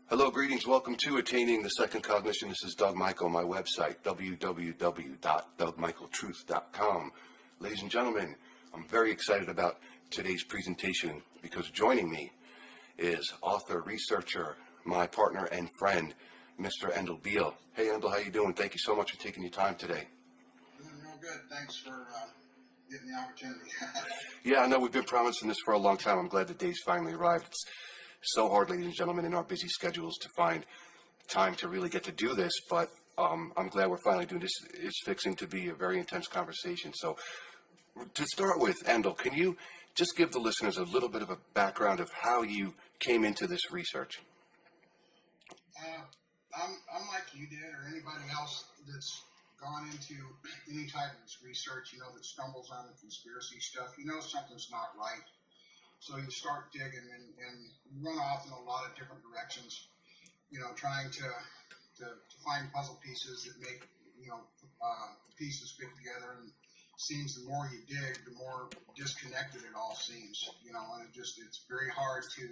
Hello, greetings. Welcome to Attaining the Second Cognition. This is Doug Michael, my website, www.dougmichaeltruth.com. Ladies and gentlemen, I'm very excited about today's presentation because joining me is author, researcher, my partner and friend, Mr. Endall Beall. Hey, Endall, how you doing? Thank you so much for taking your time today. Doing real good. Thanks for getting the opportunity. Yeah, I know we've been promising this for a long time. I'm glad the day's finally arrived. It's so hard, ladies and gentlemen, in our busy schedules to find time to really get to do this, but I'm glad we're finally doing this. It's fixing to be a very intense conversation. So to start with, Endall, can you just give the listeners a little bit of a background of how you came into this research? I'm like you did, or anybody else that's gone into any type of this research, that stumbles on the conspiracy stuff. Something's not right. So you start digging and run off in a lot of different directions, trying to find puzzle pieces that make, pieces fit together. And it seems the more you dig, the more disconnected it all seems, and it's very hard to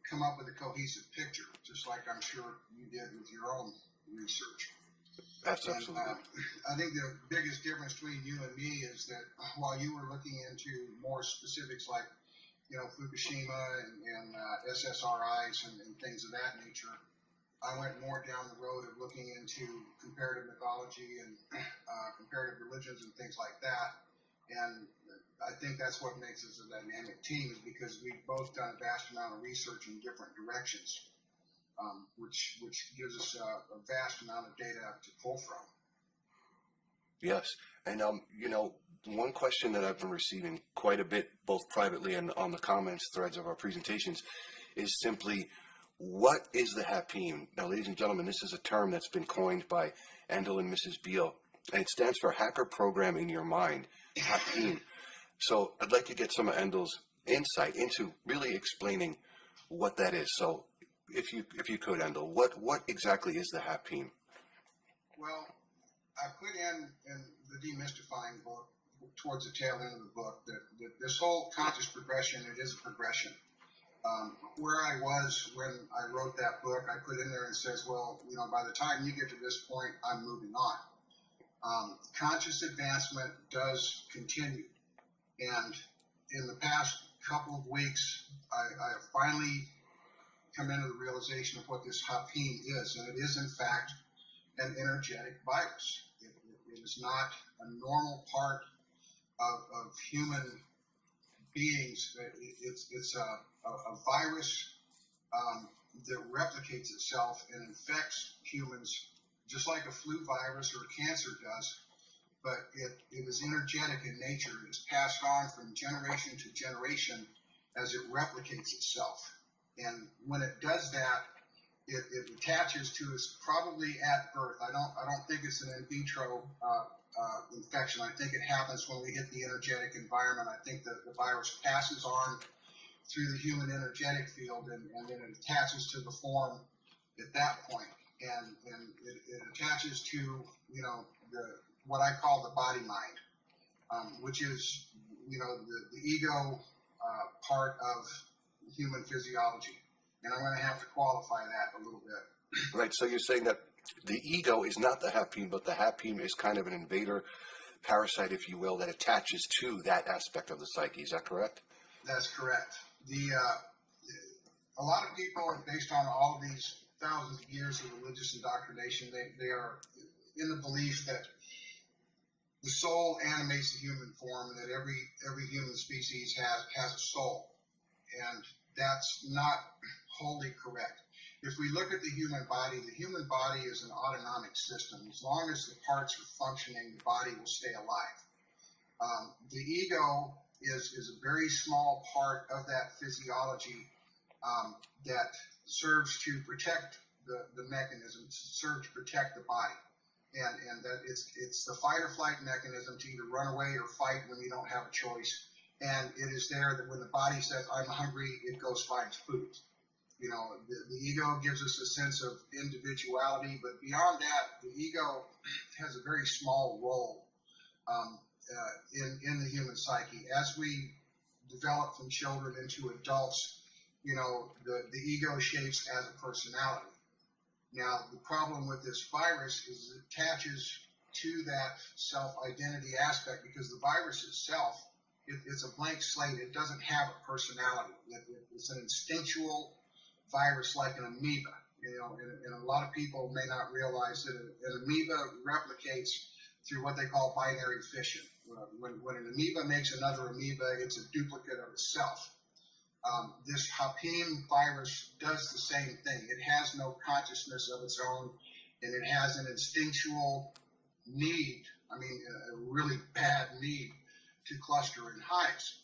come up with a cohesive picture, just like I'm sure you did with your own research. That's absolutely. I think the biggest difference between you and me is that while you were looking into more specifics like Fukushima and SSRIs and things of that nature, I went more down the road of looking into comparative mythology and comparative religions and things like that. And I think that's what makes us a dynamic team, is because we've both done a vast amount of research in different directions, which gives us a vast amount of data to pull from. Yes, and one question that I've been receiving quite a bit, both privately and on the comments threads of our presentations, is simply, what is the Hapiym? Now, ladies and gentlemen, this is a term that's been coined by Endall and Mrs. Beall, and it stands for Hacker Program in Your Mind, Hapiym. So I'd like to get some of Endall's insight into really explaining what that is. So if you could, Endall, what exactly is the Hapiym? Well, I put in the demystifying book, towards the tail end of the book, that this whole conscious progression, it is a progression. Where I was when I wrote that book, I put in there and says, well, by the time you get to this point, I'm moving on. Conscious advancement does continue. And in the past couple of weeks, I have finally come into the realization of what this Hapiym is. And it is, in fact, an energetic virus. It is not a normal part of human beings. It's a virus that replicates itself and infects humans just like a flu virus or a cancer does, but it is energetic in nature. It is passed on from generation to generation as it replicates itself. And when it does that, it attaches to us probably at birth. I don't think it's an in vitro infection. I think it happens when we hit the energetic environment. I think the virus passes on through the human energetic field and then it attaches to the form at that point. And it attaches to, what I call the body mind, which is, the ego part of human physiology. And I'm going to have to qualify that a little bit. Right, so you're saying that the ego is not the Hapiym, but the Hapiym is kind of an invader parasite, if you will, that attaches to that aspect of the psyche. Is that correct? That's correct. A lot of people, based on all of these thousands of years of religious indoctrination, they are in the belief that the soul animates the human form and that every human species has a soul. And that's not wholly correct. If we look at the human body is an autonomic system. As long as the parts are functioning, the body will stay alive. The ego is a very small part of that physiology that serves to protect the mechanism, serves to protect the body. And that it's the fight or flight mechanism to either run away or fight when you don't have a choice. And it is there that when the body says, I'm hungry, it goes finds food. The ego gives us a sense of individuality, but beyond that, the ego has a very small role in the human psyche. As we develop from children into adults, the ego shapes as a personality. Now, the problem with this virus is it attaches to that self-identity aspect because the virus itself, it's a blank slate. It doesn't have a personality. It's an instinctual virus like an amoeba. And a lot of people may not realize that an amoeba replicates through what they call binary fission. When an amoeba makes another amoeba, it's a duplicate of itself. This Hapiym virus does the same thing. It has no consciousness of its own, and it has an instinctual need, a really bad need to cluster in hives.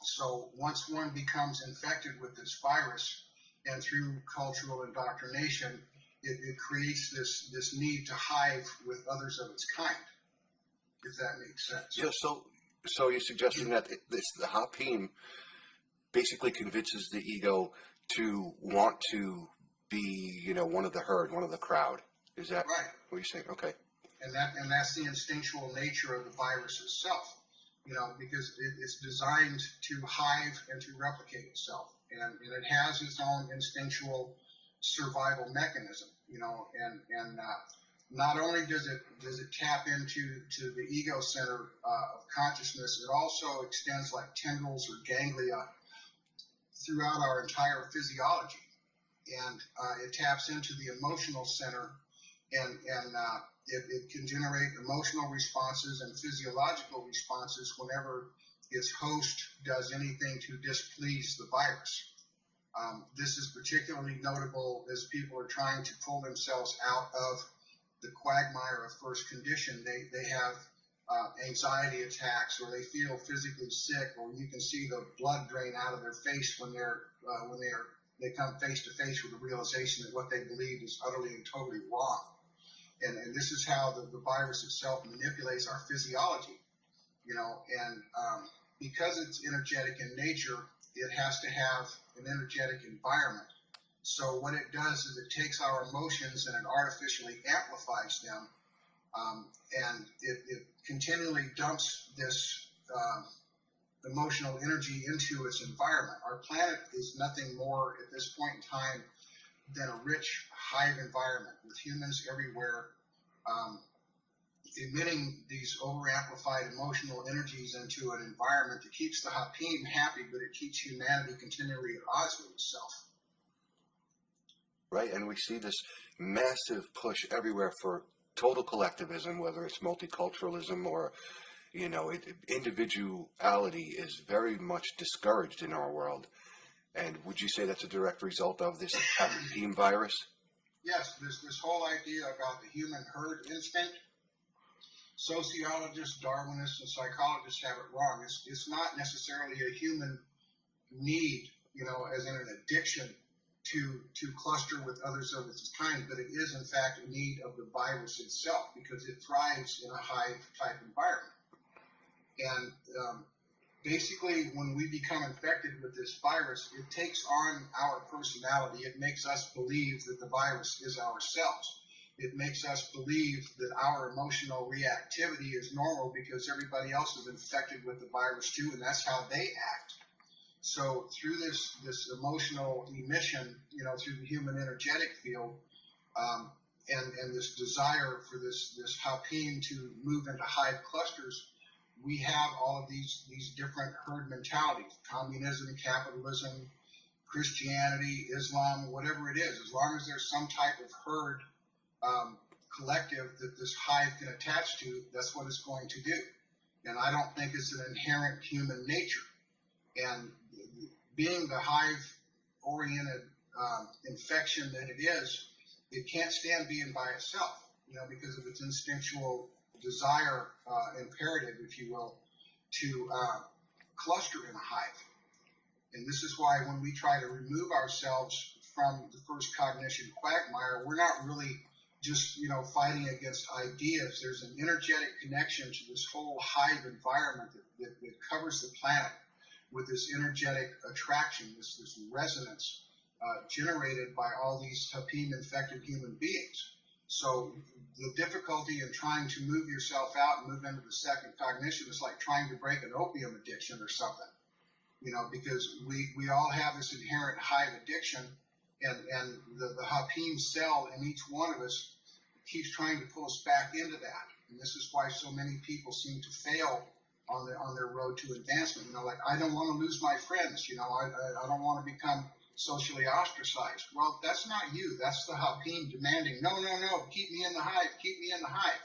So once one becomes infected with this virus, and through cultural indoctrination, it creates this need to hive with others of its kind, if that makes sense. Yeah, so you're suggesting that the Hapiym basically convinces the ego to want to be, one of the herd, one of the crowd. Is that right? What you're saying? Okay. And that's the instinctual nature of the virus itself, because it's designed to hive and to replicate itself, and it has its own instinctual survival mechanism, and not only does it tap into the ego center of consciousness, it also extends like tendrils or ganglia throughout our entire physiology, and it taps into the emotional center, and it can generate emotional responses and physiological responses whenever its host does anything to displease the virus. This is particularly notable as people are trying to pull themselves out of the quagmire of first condition. They have anxiety attacks, or they feel physically sick, or you can see the blood drain out of their face when they come face to face with the realization that what they believe is utterly and totally wrong. And this is how the virus itself manipulates our physiology, and because it's energetic in nature, it has to have an energetic environment. So what it does is it takes our emotions and it artificially amplifies them, and it continually dumps this emotional energy into its environment. Our planet is nothing more at this point in time than a rich hive environment with humans everywhere, emitting these over-amplified emotional energies into an environment that keeps the Hapiym happy, but it keeps humanity continually at odds with itself. Right, and we see this massive push everywhere for total collectivism, whether it's multiculturalism or, individuality is very much discouraged in our world. And would you say that's a direct result of this Hapiym virus? Yes, this whole idea about the human herd instinct, sociologists, Darwinists, and psychologists have it wrong. It's not necessarily a human need, as in an addiction to cluster with others of its kind, but it is in fact a need of the virus itself because it thrives in a hive-type environment. And basically, when we become infected with this virus, it takes on our personality. It makes us believe that the virus is ourselves. It makes us believe that our emotional reactivity is normal because everybody else is infected with the virus too, and that's how they act. So through this emotional emission, through the human energetic field, and this desire for this Hapiym to move into hive clusters, we have all of these different herd mentalities: communism, capitalism, Christianity, Islam, whatever it is. As long as there's some type of herd collective that this hive can attach to, that's what it's going to do. And I don't think it's an inherent human nature. And being the hive-oriented infection that it is, it can't stand being by itself, because of its instinctual desire, imperative, if you will, to cluster in a hive. And this is why when we try to remove ourselves from the first cognition quagmire, we're not really just, fighting against ideas. There's an energetic connection to this whole hive environment that covers the planet with this energetic attraction, this resonance generated by all these Hapiym-infected human beings. So the difficulty in trying to move yourself out and move into the second cognition is like trying to break an opium addiction or something. because we all have this inherent hive addiction, and the Hapiym cell in each one of us keeps trying to pull us back into that. And this is why so many people seem to fail on their road to advancement. Like, I don't want to lose my friends. I don't want to become socially ostracized. Well, that's not you. That's the Hapiym demanding, no, keep me in the hive, keep me in the hive.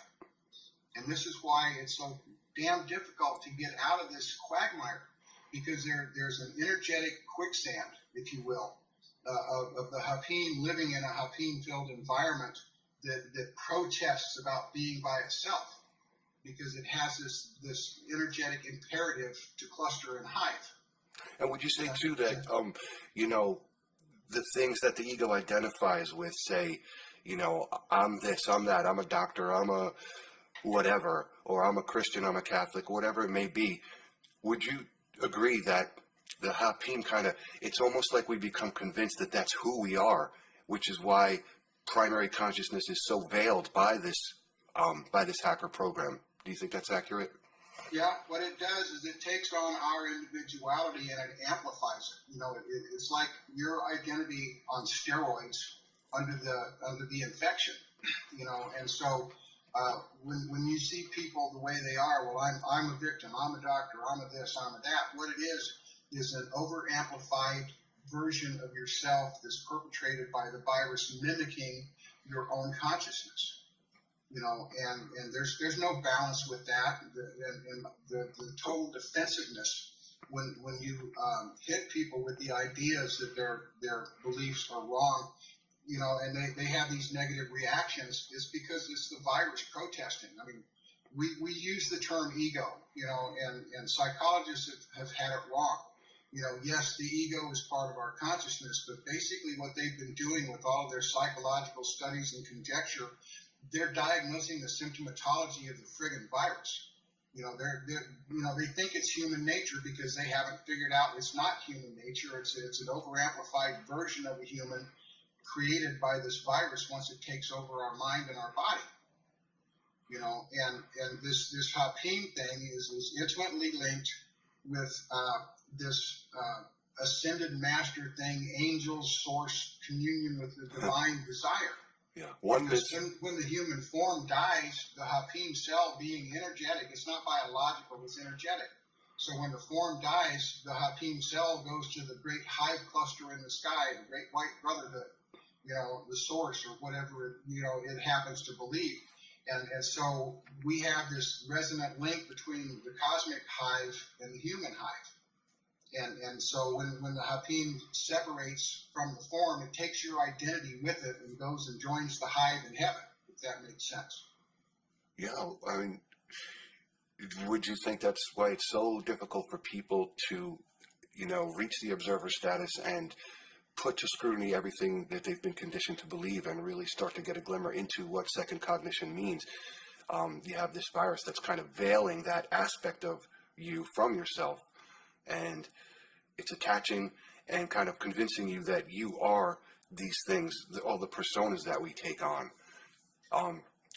And this is why it's so damn difficult to get out of this quagmire, because there's an energetic quicksand, if you will, of the Hapiym living in a Hapiym-filled environment that protests about being by itself, because it has this energetic imperative to cluster and hive. And would you say too that the things that the ego identifies with, say, I'm this, I'm that, I'm a doctor, I'm a whatever, or I'm a Christian, I'm a Catholic, whatever it may be, would you agree that the Hapiym it's almost like we become convinced that that's who we are, which is why primary consciousness is so veiled by this hacker program? Do you think that's accurate? Yeah, what it does is it takes on our individuality and it amplifies it. It's like your identity on steroids under the infection. And so when you see people the way they are, well, I'm a victim, I'm a doctor, I'm a this, I'm a that. What it is an over amplified version of yourself that's perpetrated by the virus, mimicking your own consciousness. And there's no balance with that. The total defensiveness when you hit people with the ideas that their beliefs are wrong, and they have these negative reactions, is because it's the virus protesting. I mean, we use the term ego, and psychologists have had it wrong. Yes, the ego is part of our consciousness, but basically what they've been doing with all of their psychological studies and conjecture, they're diagnosing the symptomatology of the friggin' virus. They think it's human nature because they haven't figured out it's not human nature. It's an over-amplified version of a human created by this virus once it takes over our mind and our body. And this Hapiym thing is intimately linked with this ascended master thing, angels, source, communion with the divine desire. Yeah. When the human form dies, the Hapiym cell, being energetic, it's not biological, it's energetic. So when the form dies, the Hapiym cell goes to the great hive cluster in the sky, the great white brotherhood, the source, or whatever it happens to believe. And so we have this resonant link between the cosmic hive and the human hive. And so when the Hapiym separates from the form, it takes your identity with it and goes and joins the hive in heaven, if that makes sense. Yeah, I mean, would you think that's why it's so difficult for people to, reach the observer status and put to scrutiny everything that they've been conditioned to believe and really start to get a glimmer into what second cognition means? You have this virus that's kind of veiling that aspect of you from yourself, and it's attaching and kind of convincing you that you are these things, all the personas that we take on.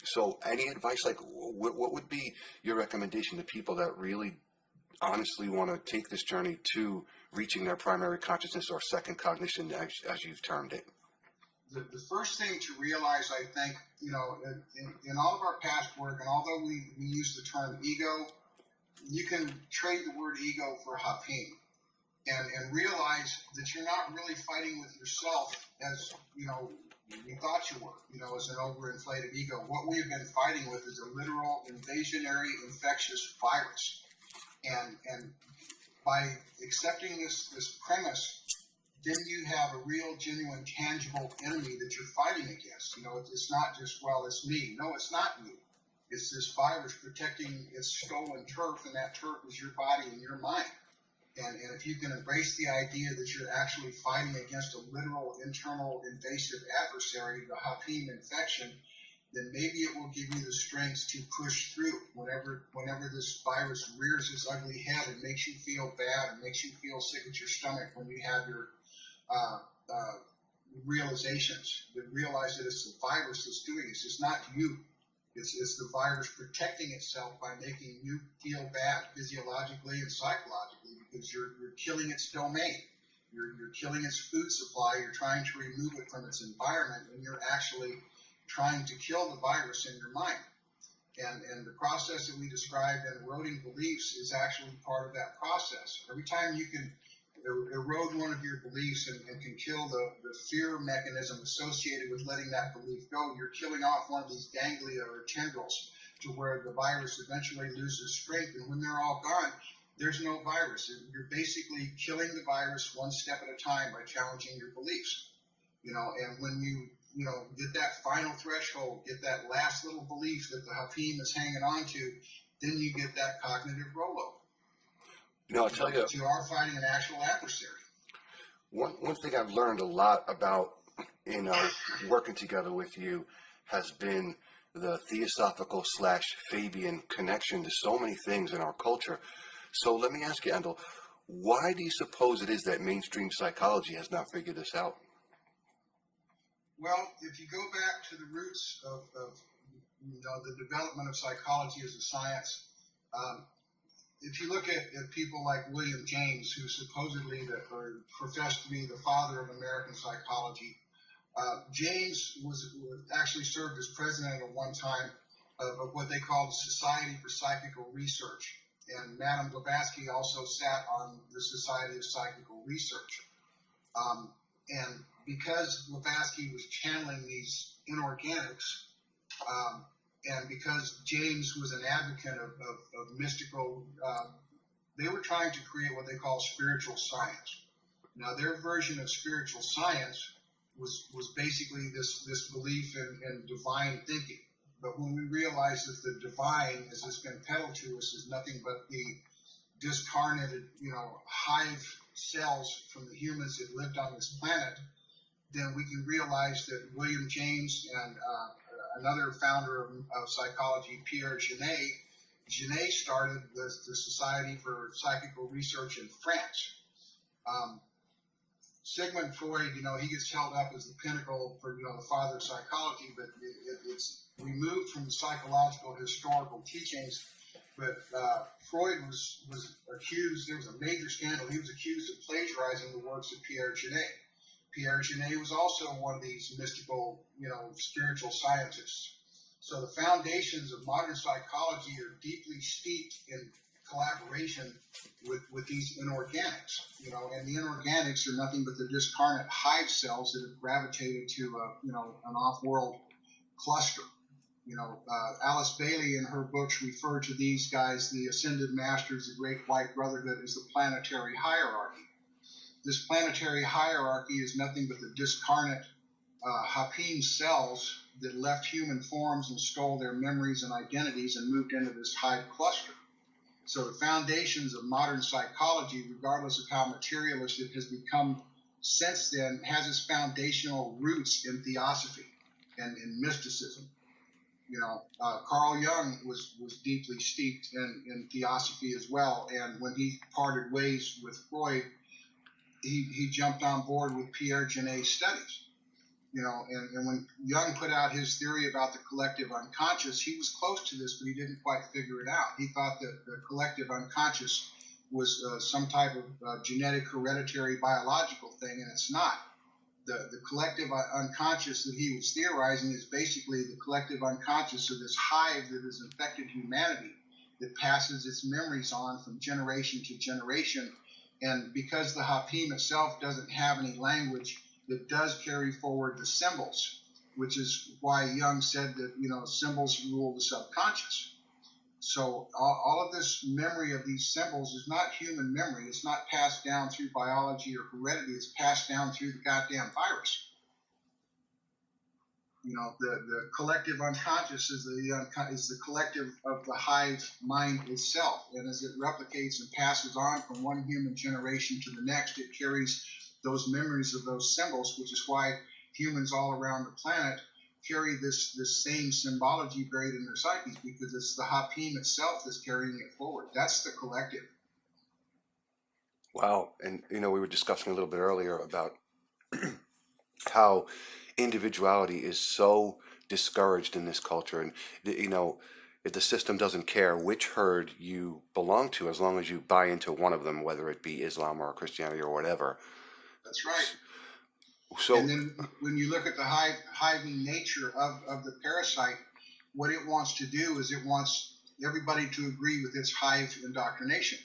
So any advice, like what would be your recommendation to people that really honestly want to take this journey to reaching their primary consciousness or second cognition, as you've termed it? The first thing to realize, I think, in all of our past work, and although we use the term ego, you can trade the word ego for Hapiym and realize that you're not really fighting with yourself as, you thought you were, as an overinflated ego. What we've been fighting with is a literal invasionary infectious virus. And by accepting this premise, then you have a real, genuine, tangible enemy that you're fighting against. It's not just, well, it's me. No, it's not you. It's this virus protecting its stolen turf, and that turf is your body and your mind. And if you can embrace the idea that you're actually fighting against a literal, internal, invasive adversary, the Hapiym infection, then maybe it will give you the strength to push through whenever this virus rears its ugly head and makes you feel bad and makes you feel sick at your stomach when you have your realizations. That realize that it's the virus that's doing it. It's not you. It's the virus protecting itself by making you feel bad physiologically and psychologically, because you're killing its domain. You're killing its food supply. You're trying to remove it from its environment, and you're actually trying to kill the virus in your mind. And the process that we described in eroding beliefs is actually part of that process. Every time you can erode one of your beliefs and can kill the fear mechanism associated with letting that belief go, you're killing off one of these ganglia or tendrils to where the virus eventually loses strength. And when they're all gone, there's no virus. You're basically killing the virus one step at a time by challenging your beliefs. And when you get that final threshold, get that last little belief that the Hapiym is hanging on to, then you get that cognitive rollover. I'll tell you, you are fighting an actual adversary. One thing I've learned a lot about working together with you has been the theosophical / Fabian connection to so many things in our culture. So let me ask you, Endall, why do you suppose it is that mainstream psychology has not figured this out? Well, if you go back to the roots of the development of psychology as a science, if you look at people like William James, who supposedly professed to be the father of American psychology, James was actually served as president at one time of what they called the Society for Psychical Research. And Madame Blavatsky also sat on the Society of Psychical Research. And because Blavatsky was channeling these inorganics, and because James was an advocate of mystical, they were trying to create what they call spiritual science. Now, their version of spiritual science was basically this belief in divine thinking. But when we realize that the divine, as it's been peddled to us, is nothing but the discarnated, hive cells from the humans that lived on this planet, then we can realize that William James and another founder of psychology, Pierre Genet started the Society for Psychical Research in France. Sigmund Freud, he gets held up as the pinnacle for, the father of psychology, but it's removed from the psychological historical teachings. But Freud was accused, there was a major scandal, he was accused of plagiarizing the works of Pierre Genet. Pierre Genet was also one of these mystical, spiritual scientists. So the foundations of modern psychology are deeply steeped in collaboration with these inorganics, and the inorganics are nothing but the discarnate hive cells that have gravitated to, an off-world cluster. Alice Bailey in her books referred to these guys, the Ascended Masters, the Great White Brotherhood, as the planetary hierarchy. This planetary hierarchy is nothing but the discarnate Hapiym cells that left human forms and stole their memories and identities and moved into this hive cluster. So the foundations of modern psychology, regardless of how materialist it has become since then, has its foundational roots in theosophy and in mysticism. Carl Jung was deeply steeped in theosophy as well, and when he parted ways with Freud, he jumped on board with Pierre Genet's studies. And when Jung put out his theory about the collective unconscious, he was close to this, but he didn't quite figure it out. He thought that the collective unconscious was some type of genetic, hereditary, biological thing, and it's not. The collective unconscious that he was theorizing is basically the collective unconscious of this hive that has infected humanity, that passes its memories on from generation to generation. And because the Hapiym itself doesn't have any language, it does carry forward the symbols, which is why Jung said that, symbols rule the subconscious. So all of this memory of these symbols is not human memory. It's not passed down through biology or heredity. It's passed down through the goddamn virus. The collective unconscious is the collective of the hive mind itself. And as it replicates and passes on from one human generation to the next, it carries those memories of those symbols, which is why humans all around the planet carry this same symbology buried in their psyches, because it's the Hapiym itself that's carrying it forward. That's the collective. Wow. And, we were discussing a little bit earlier about how individuality is so discouraged in this culture. And, if the system doesn't care which herd you belong to, as long as you buy into one of them, whether it be Islam or Christianity or whatever. That's right. So, And then when you look at the hiving nature of the parasite, what it wants to do is it wants everybody to agree with its hive indoctrination,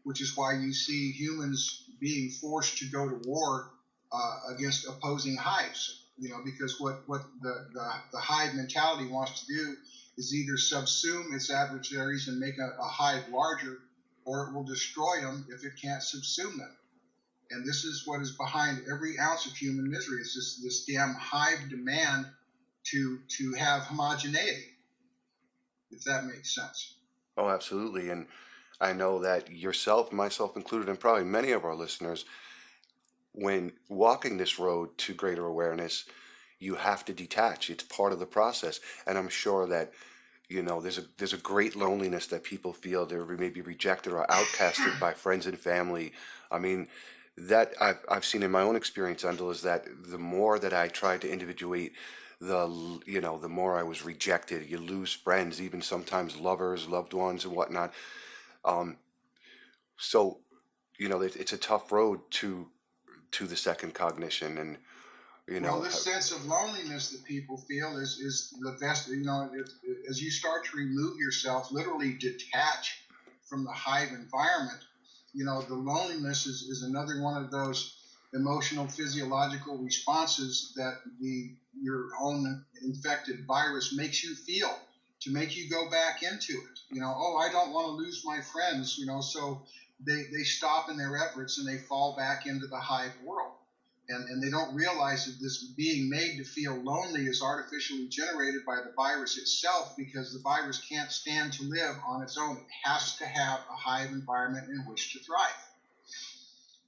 which is why you see humans being forced to go to war against opposing hives. Because what the hive mentality wants to do is either subsume its adversaries and make a hive larger, or it will destroy them if it can't subsume them. And this is what is behind every ounce of human misery, is this damn hive demand to have homogeneity, if that makes sense. oh, absolutely. And I know that yourself, myself included, and probably many of our listeners, when walking this road to greater awareness, you have to detach. It's part of the process. And I'm sure that, there's a great loneliness that people feel. They're maybe rejected or outcasted by friends and family. I mean, that I've seen in my own experience, Endall, is that the more that I tried to individuate, the more I was rejected. You lose friends, even sometimes lovers, loved ones, and whatnot. Um, so, it's a tough road to the second cognition, and you Well, know, this sense of loneliness that people feel is the best. As you start to remove yourself, literally detach from the hive environment, the loneliness is another one of those emotional physiological responses that your own infected virus makes you feel, to make you go back into it. Oh, I don't want to lose my friends. So they stop in their efforts and they fall back into the hive world. And they don't realize that this being made to feel lonely is artificially generated by the virus itself, because the virus can't stand to live on its own. It has to have a hive environment in which to thrive.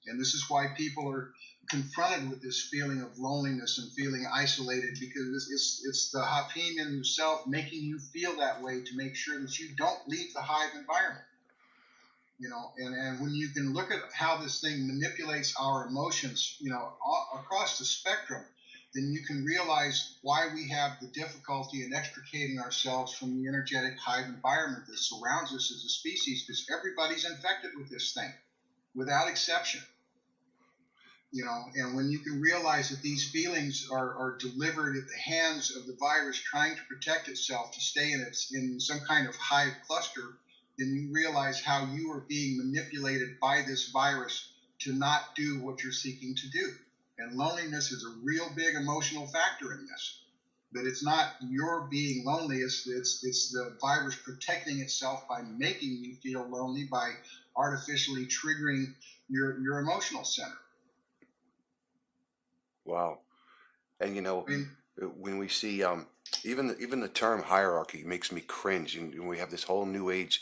And this is why people are confronted with this feeling of loneliness and feeling isolated, because it's the Hapiym in yourself making you feel that way, to make sure that you don't leave the hive environment. And when you can look at how this thing manipulates our emotions, across the spectrum, then you can realize why we have the difficulty in extricating ourselves from the energetic hive environment that surrounds us as a species, because everybody's infected with this thing, without exception. And when you can realize that these feelings are delivered at the hands of the virus trying to protect itself, to stay in some kind of hive cluster, then you realize how you are being manipulated by this virus to not do what you're seeking to do. And loneliness is a real big emotional factor in this. But it's not your being lonely, it's the virus protecting itself by making you feel lonely, by artificially triggering your emotional center. wow. And I mean, when we see even the term hierarchy makes me cringe, and we have this whole new age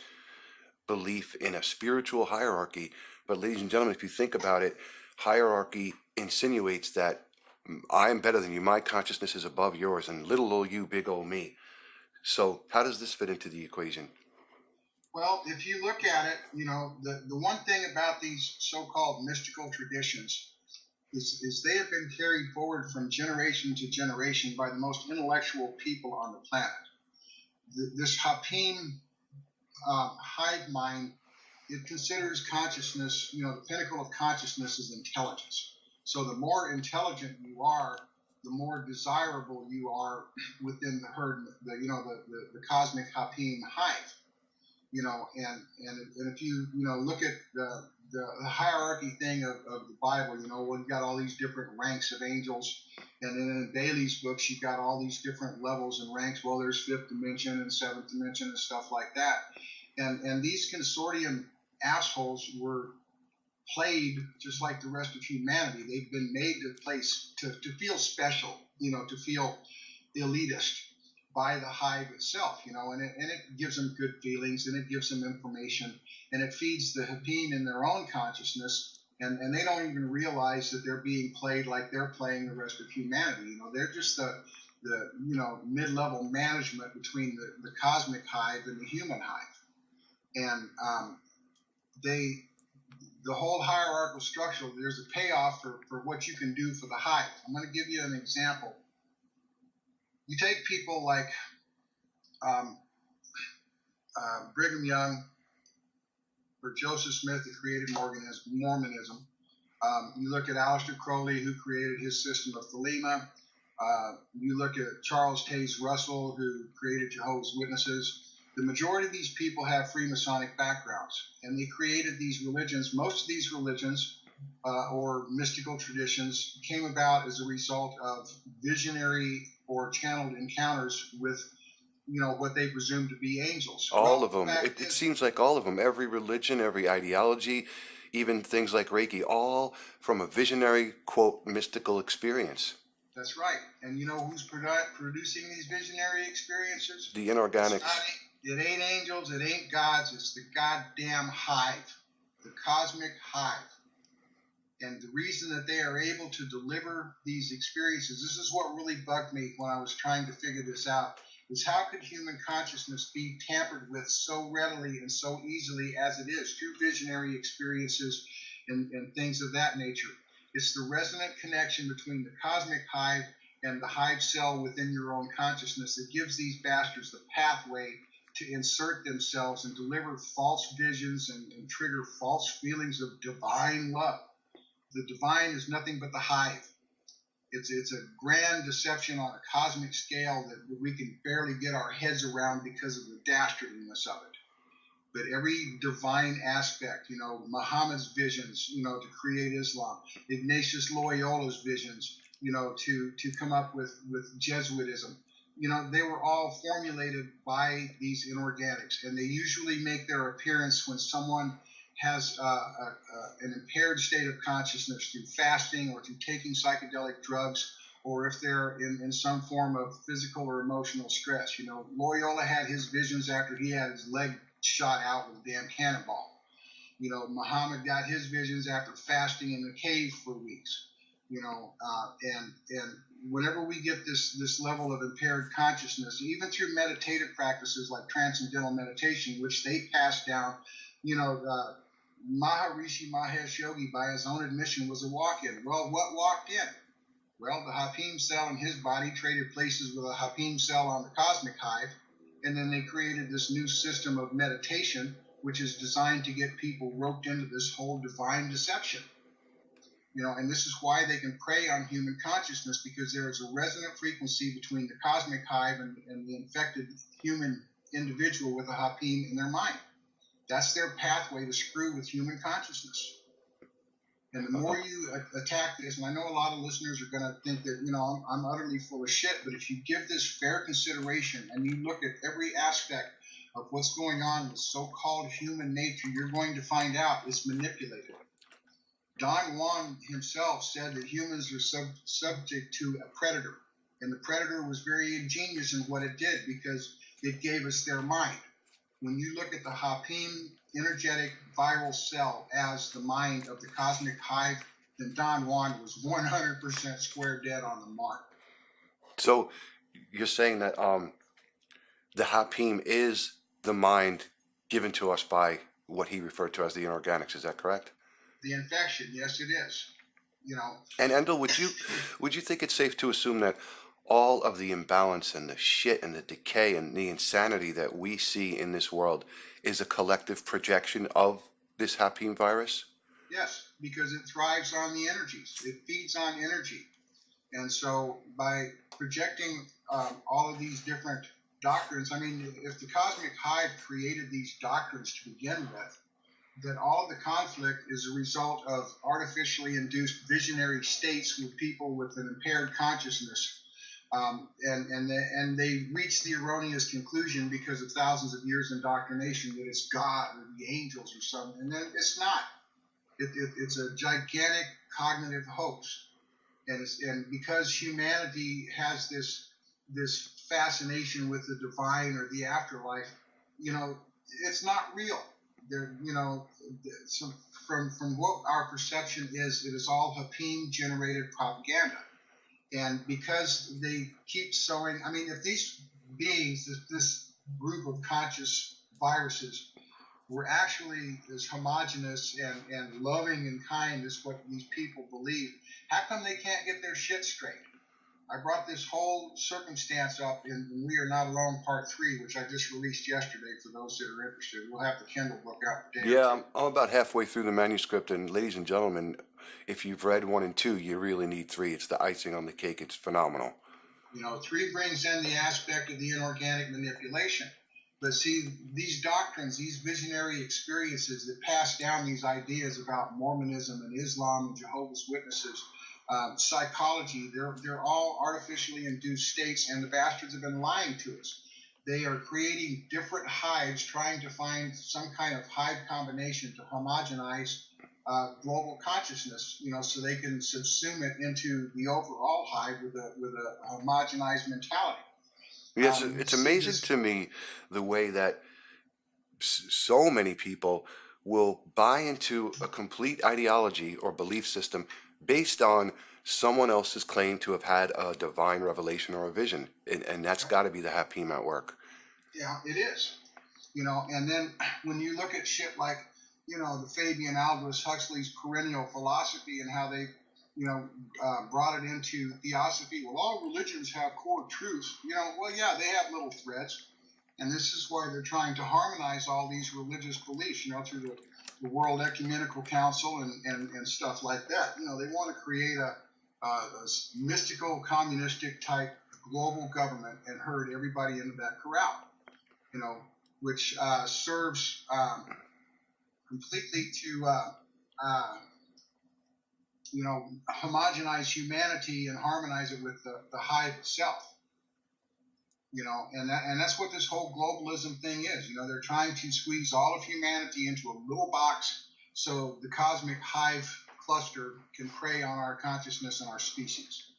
belief in a spiritual hierarchy. But ladies and gentlemen, if you think about it, hierarchy insinuates that I am better than you, my consciousness is above yours, and little old you, big old me. So how does this fit into the equation? well, if you look at it, the one thing about these so-called mystical traditions is they have been carried forward from generation to generation by the most intellectual people on the planet. This Hapiym hive mind, it considers consciousness, the pinnacle of consciousness is intelligence. So the more intelligent you are, the more desirable you are within the herd, the cosmic Hapiym hive. And if you look at the hierarchy thing of the Bible, we've got all these different ranks of angels, and then in Bailey's books you've got all these different levels and ranks. Well, there's fifth dimension and seventh dimension and stuff like that. And these consortium assholes were played just like the rest of humanity. They've been made to feel special, to feel elitist by the hive itself, and it gives them good feelings, and it gives them information, and it feeds the Hapiym in their own consciousness, and they don't even realize that they're being played like they're playing the rest of humanity. They're just the mid-level management between the cosmic hive and the human hive. And the whole hierarchical structure, there's a payoff for what you can do for the hive. I'm going to give you an example. You take people like Brigham Young or Joseph Smith, who created Mormonism. You look at Aleister Crowley, who created his system of Thelema. You look at Charles Taze Russell, who created Jehovah's Witnesses. The majority of these people have Freemasonic backgrounds, and they created these religions. Most of these religions or mystical traditions came about as a result of visionary or channeled encounters with, what they presumed to be angels. All of them. It seems like all of them. Every religion, every ideology, even things like Reiki, all from a visionary, quote, mystical experience. That's right. And you know who's producing these visionary experiences? The inorganics. It ain't angels, it ain't gods, it's the goddamn hive, the cosmic hive. And the reason that they are able to deliver these experiences, this is what really bugged me when I was trying to figure this out, is how could human consciousness be tampered with so readily and so easily as it is through visionary experiences and things of that nature. It's the resonant connection between the cosmic hive and the hive cell within your own consciousness that gives these bastards the pathway to insert themselves and deliver false visions and trigger false feelings of divine love. The divine is nothing but the hive. It's a grand deception on a cosmic scale that we can barely get our heads around because of the dastardliness of it. But every divine aspect, Muhammad's visions, to create Islam, Ignatius Loyola's visions, to come up with Jesuitism, they were all formulated by these inorganics, and they usually make their appearance when someone has an impaired state of consciousness through fasting or through taking psychedelic drugs, or if they're in some form of physical or emotional stress. Loyola had his visions after he had his leg shot out with a damn cannonball. Muhammad got his visions after fasting in the cave for weeks. And whenever we get this level of impaired consciousness, even through meditative practices like transcendental meditation, which they passed down, Maharishi Mahesh Yogi, by his own admission, was a walk-in. Well, what walked in? Well, the Hapiym cell in his body traded places with a Hapiym cell on the cosmic hive, and then they created this new system of meditation, which is designed to get people roped into this whole divine deception. And this is why they can prey on human consciousness, because there is a resonant frequency between the cosmic hive and the infected human individual with a Hapiym in their mind. That's their pathway to screw with human consciousness. And the more you attack this, and I know a lot of listeners are going to think that, I'm utterly full of shit, but if you give this fair consideration and you look at every aspect of what's going on with so-called human nature, you're going to find out it's manipulated. Don Juan himself said that humans are subject to a predator, and the predator was very ingenious in what it did because it gave us their mind. When you look at the Hapiym energetic viral cell as the mind of the cosmic hive, then Don Juan was 100% square dead on the mark. So you're saying that the Hapiym is the mind given to us by what he referred to as the inorganics. Is that correct? The infection, yes, it is. And Endall, would you think it's safe to assume that all of the imbalance and the shit and the decay and the insanity that we see in this world is a collective projection of this Hapiym virus? Yes, because it thrives on the energies. It feeds on energy. And so by projecting all of these different doctrines, if the cosmic hive created these doctrines to begin with, then all of the conflict is a result of artificially induced visionary states with people with an impaired consciousness. And they reach the erroneous conclusion because of thousands of years indoctrination that it's God or the angels or something, and then it's not. It's a gigantic cognitive hoax, and because humanity has this fascination with the divine or the afterlife, it's not real. From what our perception is, it is all Hapiym generated propaganda. And because they keep sowing, if these beings, this group of conscious viruses, were actually as homogenous and loving and kind as what these people believe, how come they can't get their shit straight? I brought this whole circumstance up in We Are Not Alone Part 3, which I just released yesterday for those that are interested. We'll have the Kindle book out in a day or Yeah, two. I'm about halfway through the manuscript, and ladies and gentlemen, if you've read 1 and 2, you really need 3. It's the icing on the cake. It's phenomenal. 3 brings in the aspect of the inorganic manipulation. But see, these doctrines, these visionary experiences that pass down these ideas about Mormonism and Islam and Jehovah's Witnesses, psychology, they're all artificially induced states, and the bastards have been lying to us. They are creating different hives, trying to find some kind of hive combination to homogenize global consciousness, so they can subsume it into the overall hive with a homogenized mentality. Yes, You it's see amazing this. to me the way that so many people will buy into a complete ideology or belief system based on someone else's claim to have had a divine revelation or a vision. And that's got to be the Hapiym at work. Yeah, it is. And then when you look at shit like, the Fabian Aldous Huxley's perennial philosophy and how they, brought it into theosophy. Well, all religions have core truths. Well, yeah, they have little threads. And this is why they're trying to harmonize all these religious beliefs, through the World Ecumenical Council and stuff like that. They want to create a mystical, communistic type global government and herd everybody into that corral, which serves completely to, homogenize humanity and harmonize it with the hive itself. And that's what this whole globalism thing is. They're trying to squeeze all of humanity into a little box so the cosmic hive cluster can prey on our consciousness and our species.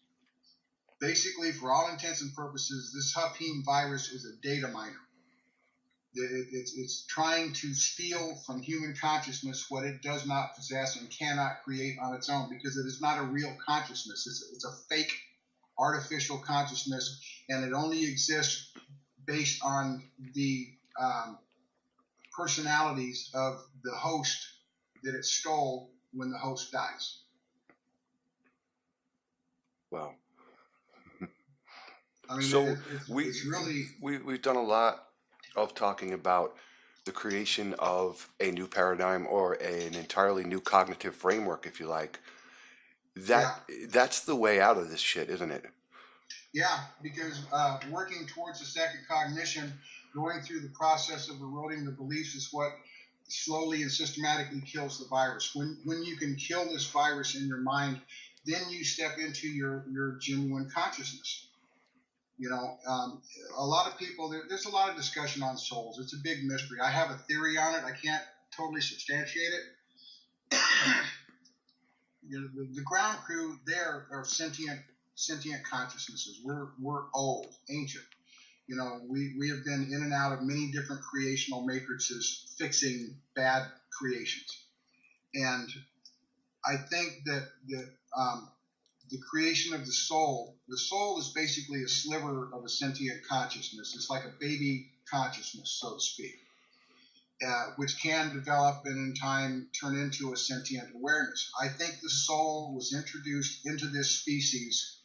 Basically, for all intents and purposes, this Hapiym virus is a data miner. It's trying to steal from human consciousness what it does not possess and cannot create on its own, because it is not a real consciousness. It's a fake artificial consciousness, and it only exists based on the personalities of the host that it stole when the host dies. Wow. I mean, So it's really... we've done a lot of talking about the creation of a new paradigm or an entirely new cognitive framework, if you like. That's the way out of this shit, isn't it? Yeah, because working towards a second cognition, going through the process of eroding the beliefs is what slowly and systematically kills the virus. When you can kill this virus in your mind, then you step into your genuine consciousness. A lot of people, there's a lot of discussion on souls. It's a big mystery. I have a theory on it. I can't totally substantiate it. The ground crew there are sentient consciousnesses. We're old, ancient. We have been in and out of many different creational matrices fixing bad creations. And I think that the creation of the soul is basically a sliver of a sentient consciousness. It's like a baby consciousness, so to speak, which can develop and in time turn into a sentient awareness. I think the soul was introduced into this species,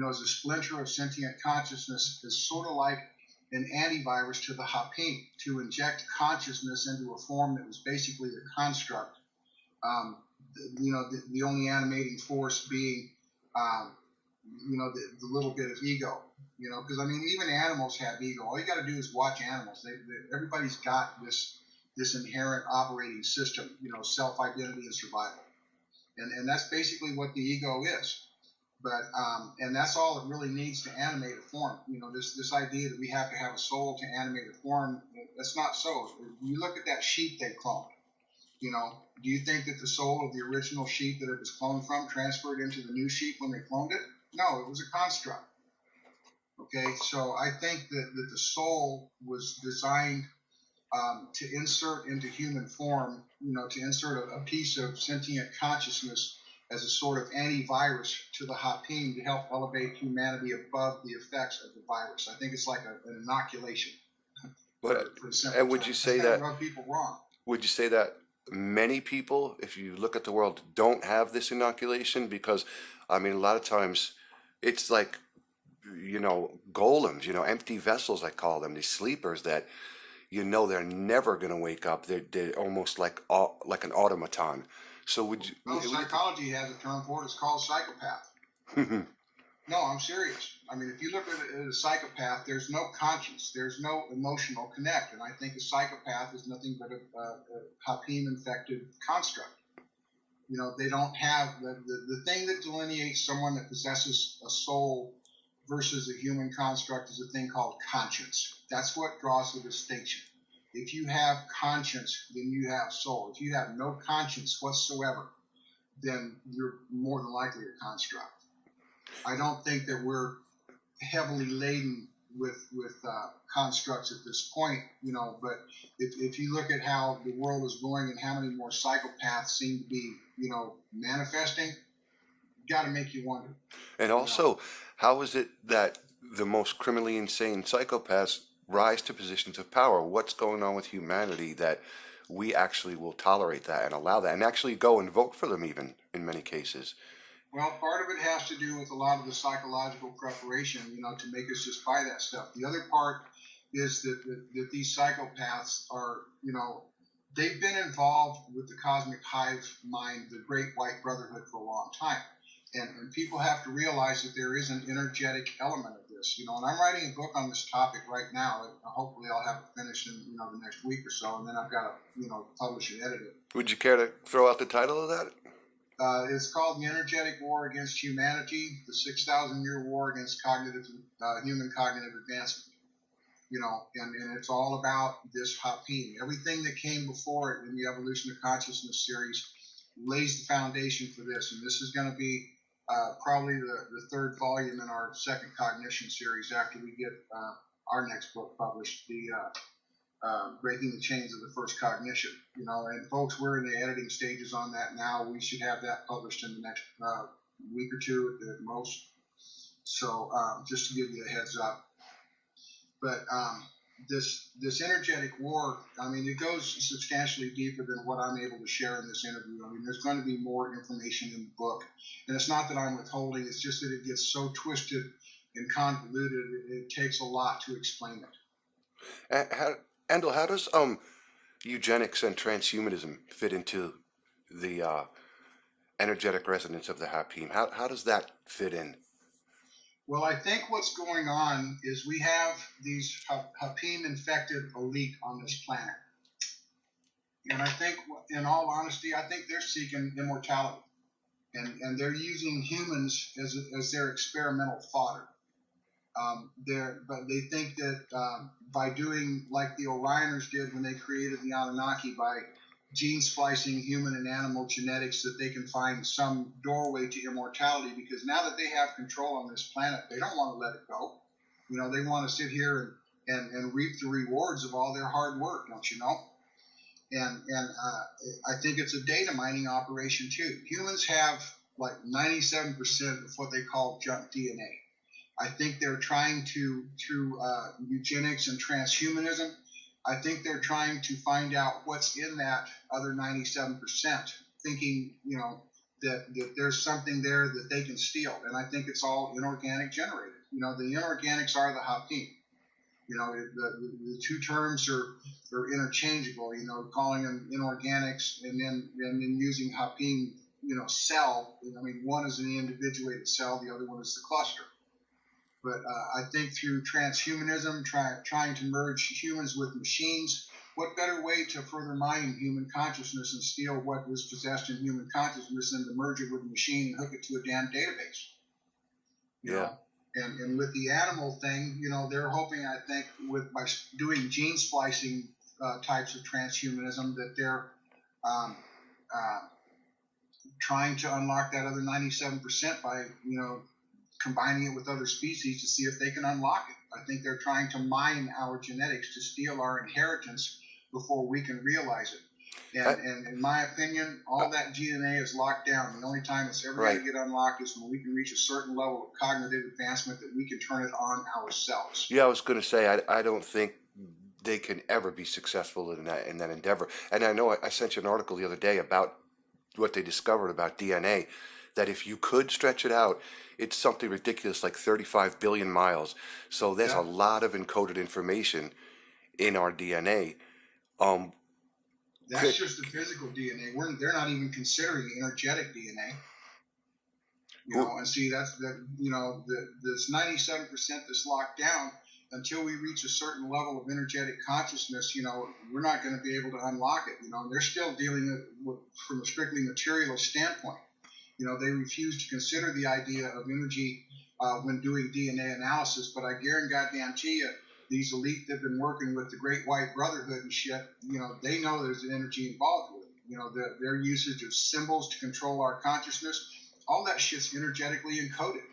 as a splinter of sentient consciousness, is sort of like an antivirus to the Hapiym, to inject consciousness into a form that was basically a construct. The only animating force being, the little bit of ego. Because even animals have ego. All you got to do is watch animals. Everybody's got this inherent operating system, self-identity and survival, and that's basically what the ego is. But and that's all it really needs to animate a form. This idea that we have to have a soul to animate a form, that's not so. You look at that sheep they cloned. Do you think that the soul of the original sheep that it was cloned from transferred into the new sheep when they cloned it? No, it was a construct. Okay, so I think that the soul was designed to insert into human form, to insert a piece of sentient consciousness as a sort of antivirus to the Hapiym to help elevate humanity above the effects of the virus. I think it's like an inoculation. And would you say that rub people wrong? Would you say that many people, if you look at the world, don't have this inoculation? Because a lot of times it's like golems, empty vessels, I call them, these sleepers that they're never going to wake up. They're almost like an automaton. So Well, psychology has a term for it. It's called psychopath. you No, I'm serious. I mean, if you look at a psychopath, there's no conscience, there's no emotional connect, and I think a psychopath is nothing but a Hapiym infected construct. They don't have the thing that delineates someone that possesses a soul versus a human construct is a thing called conscience. That's what draws the distinction. If you have conscience, then you have soul. If you have no conscience whatsoever, then you're more than likely a construct. I don't think that we're heavily laden with constructs at this point, but if you look at how the world is going and how many more psychopaths seem to be, manifesting, got to make you wonder. And also, how is it that the most criminally insane psychopaths rise to positions of power? What's going on with humanity that we actually will tolerate that and allow that and actually go and vote for them even in many cases? Well, part of it has to do with a lot of the psychological preparation, to make us just buy that stuff. The other part is that these psychopaths are, they've been involved with the cosmic hive mind, the Great White Brotherhood, for a long time. And people have to realize that there is an energetic element of this, and I'm writing a book on this topic right now, and hopefully I'll have it finished in, the next week or so, and then I've got to, publish and edit it. Would you care to throw out the title of that? It's called The Energetic War Against Humanity, the 6,000-year war against human cognitive advancement. And it's all about this Hapiym. Everything that came before it in the Evolution of Consciousness series lays the foundation for this. And this is going to be probably the third volume in our second cognition series after we get our next book published, the Breaking the Chains of the First Cognition. And folks, we're in the editing stages on that now. We should have that published in the next week or two at most. So just to give you a heads up. But this energetic war, it goes substantially deeper than what I'm able to share in this interview. There's going to be more information in the book. And it's not that I'm withholding, it's just that it gets so twisted and convoluted, it takes a lot to explain it. Endall, how does eugenics and transhumanism fit into the energetic resonance of the Hapiym? How does that fit in? Well, I think what's going on is we have these Hapiym-infected elite on this planet. And I think, in all honesty, I think they're seeking immortality. And they're using humans as their experimental fodder. But they think that by doing like the Orioners did when they created the Anunnaki, by gene splicing human and animal genetics, that they can find some doorway to immortality, because now that they have control on this planet, they don't want to let it go. They want to sit here and reap the rewards of all their hard work, don't you know? And I think it's a data mining operation too. Humans have like 97% of what they call junk DNA. I think they're trying to, through eugenics and transhumanism, I think they're trying to find out what's in that other 97%, thinking, that there's something there that they can steal. And I think it's all inorganic generated. The inorganics are the Hapiym. The two terms are interchangeable, calling them inorganics and then using Hapiym, cell. One is an individuated cell, the other one is the cluster. But I think through transhumanism, trying to merge humans with machines, what better way to further mine human consciousness and steal what was possessed in human consciousness than to merge it with a machine and hook it to a damn database? You know? And with the animal thing, they're hoping, I think, by doing gene splicing types of transhumanism, that they're trying to unlock that other 97% by, combining it with other species to see if they can unlock it. I think they're trying to mine our genetics to steal our inheritance before we can realize it. And in my opinion, all that DNA is locked down. The only time it's ever going to get unlocked is when we can reach a certain level of cognitive advancement that we can turn it on ourselves. Yeah, I was going to say, I don't think they can ever be successful in that endeavor. And I know I sent you an article the other day about what they discovered about DNA. that if you could stretch it out, it's something ridiculous like 35 billion miles. So there's a Yeah. lot of encoded information in our DNA. Um, That's just the physical DNA. They're not even considering energetic DNA. And see, that's this 97% that's locked down. Until we reach a certain level of energetic consciousness, we're not going to be able to unlock it. They're still dealing with from a strictly materialist standpoint. They refuse to consider the idea of energy when doing DNA analysis. But I guarantee you, these elite that've been working with the Great White Brotherhood and shit, they know there's an energy involved with it. Their usage of symbols to control our consciousness, all that shit's energetically encoded.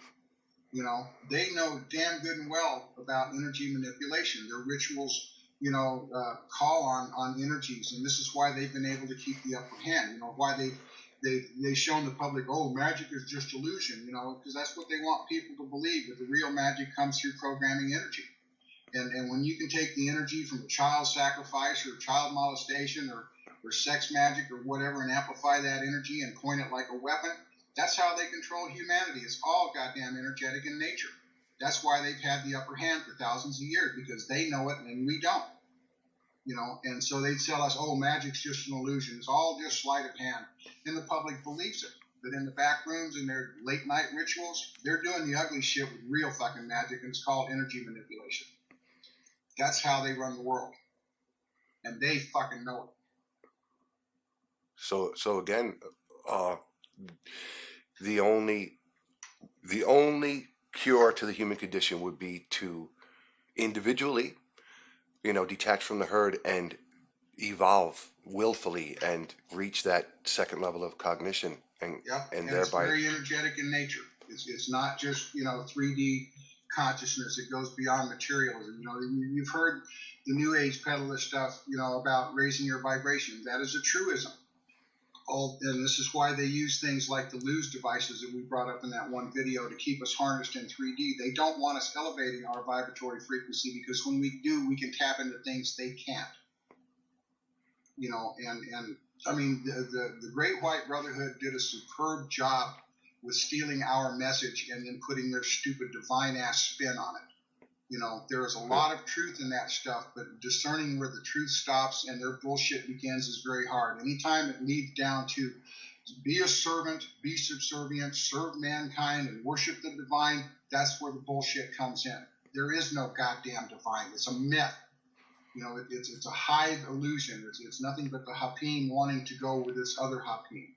They know damn good and well about energy manipulation. Their rituals, call on energies, and this is why they've been able to keep the upper hand. Why they've shown the public, oh, magic is just illusion, because that's what they want people to believe, that the real magic comes through programming energy. And when you can take the energy from a child sacrifice or child molestation or sex magic or whatever and amplify that energy and point it like a weapon, that's how they control humanity. It's all goddamn energetic in nature. That's why they've had the upper hand for thousands of years, because they know it and we don't. And so they tell us, oh, magic's just an illusion. It's all just sleight of hand. And the public believes it. But in the back rooms and their late night rituals, they're doing the ugly shit with real fucking magic, and it's called energy manipulation. That's how they run the world. And they fucking know it. So again, the only cure to the human condition would be to individually, detach from the herd and evolve willfully and reach that second level of cognition, and thereby it's very energetic in nature. It's not just 3D consciousness. It goes beyond materialism. You've heard the New Age peddle this stuff, about raising your vibration. That is a truism. And this is why they use things like the lose devices that we brought up in that one video to keep us harnessed in 3D. They don't want us elevating our vibratory frequency, because when we do, we can tap into things they can't. And I mean, the Great White Brotherhood did a superb job with stealing our message and then putting their stupid divine ass spin on it. There is a lot of truth in that stuff, but discerning where the truth stops and their bullshit begins is very hard. Anytime it leads down to be a servant, be subservient, serve mankind, and worship the divine, that's where the bullshit comes in. There is no goddamn divine. It's a myth. It's a hive illusion. It's nothing but the Hapiym wanting to go with this other Hapiym.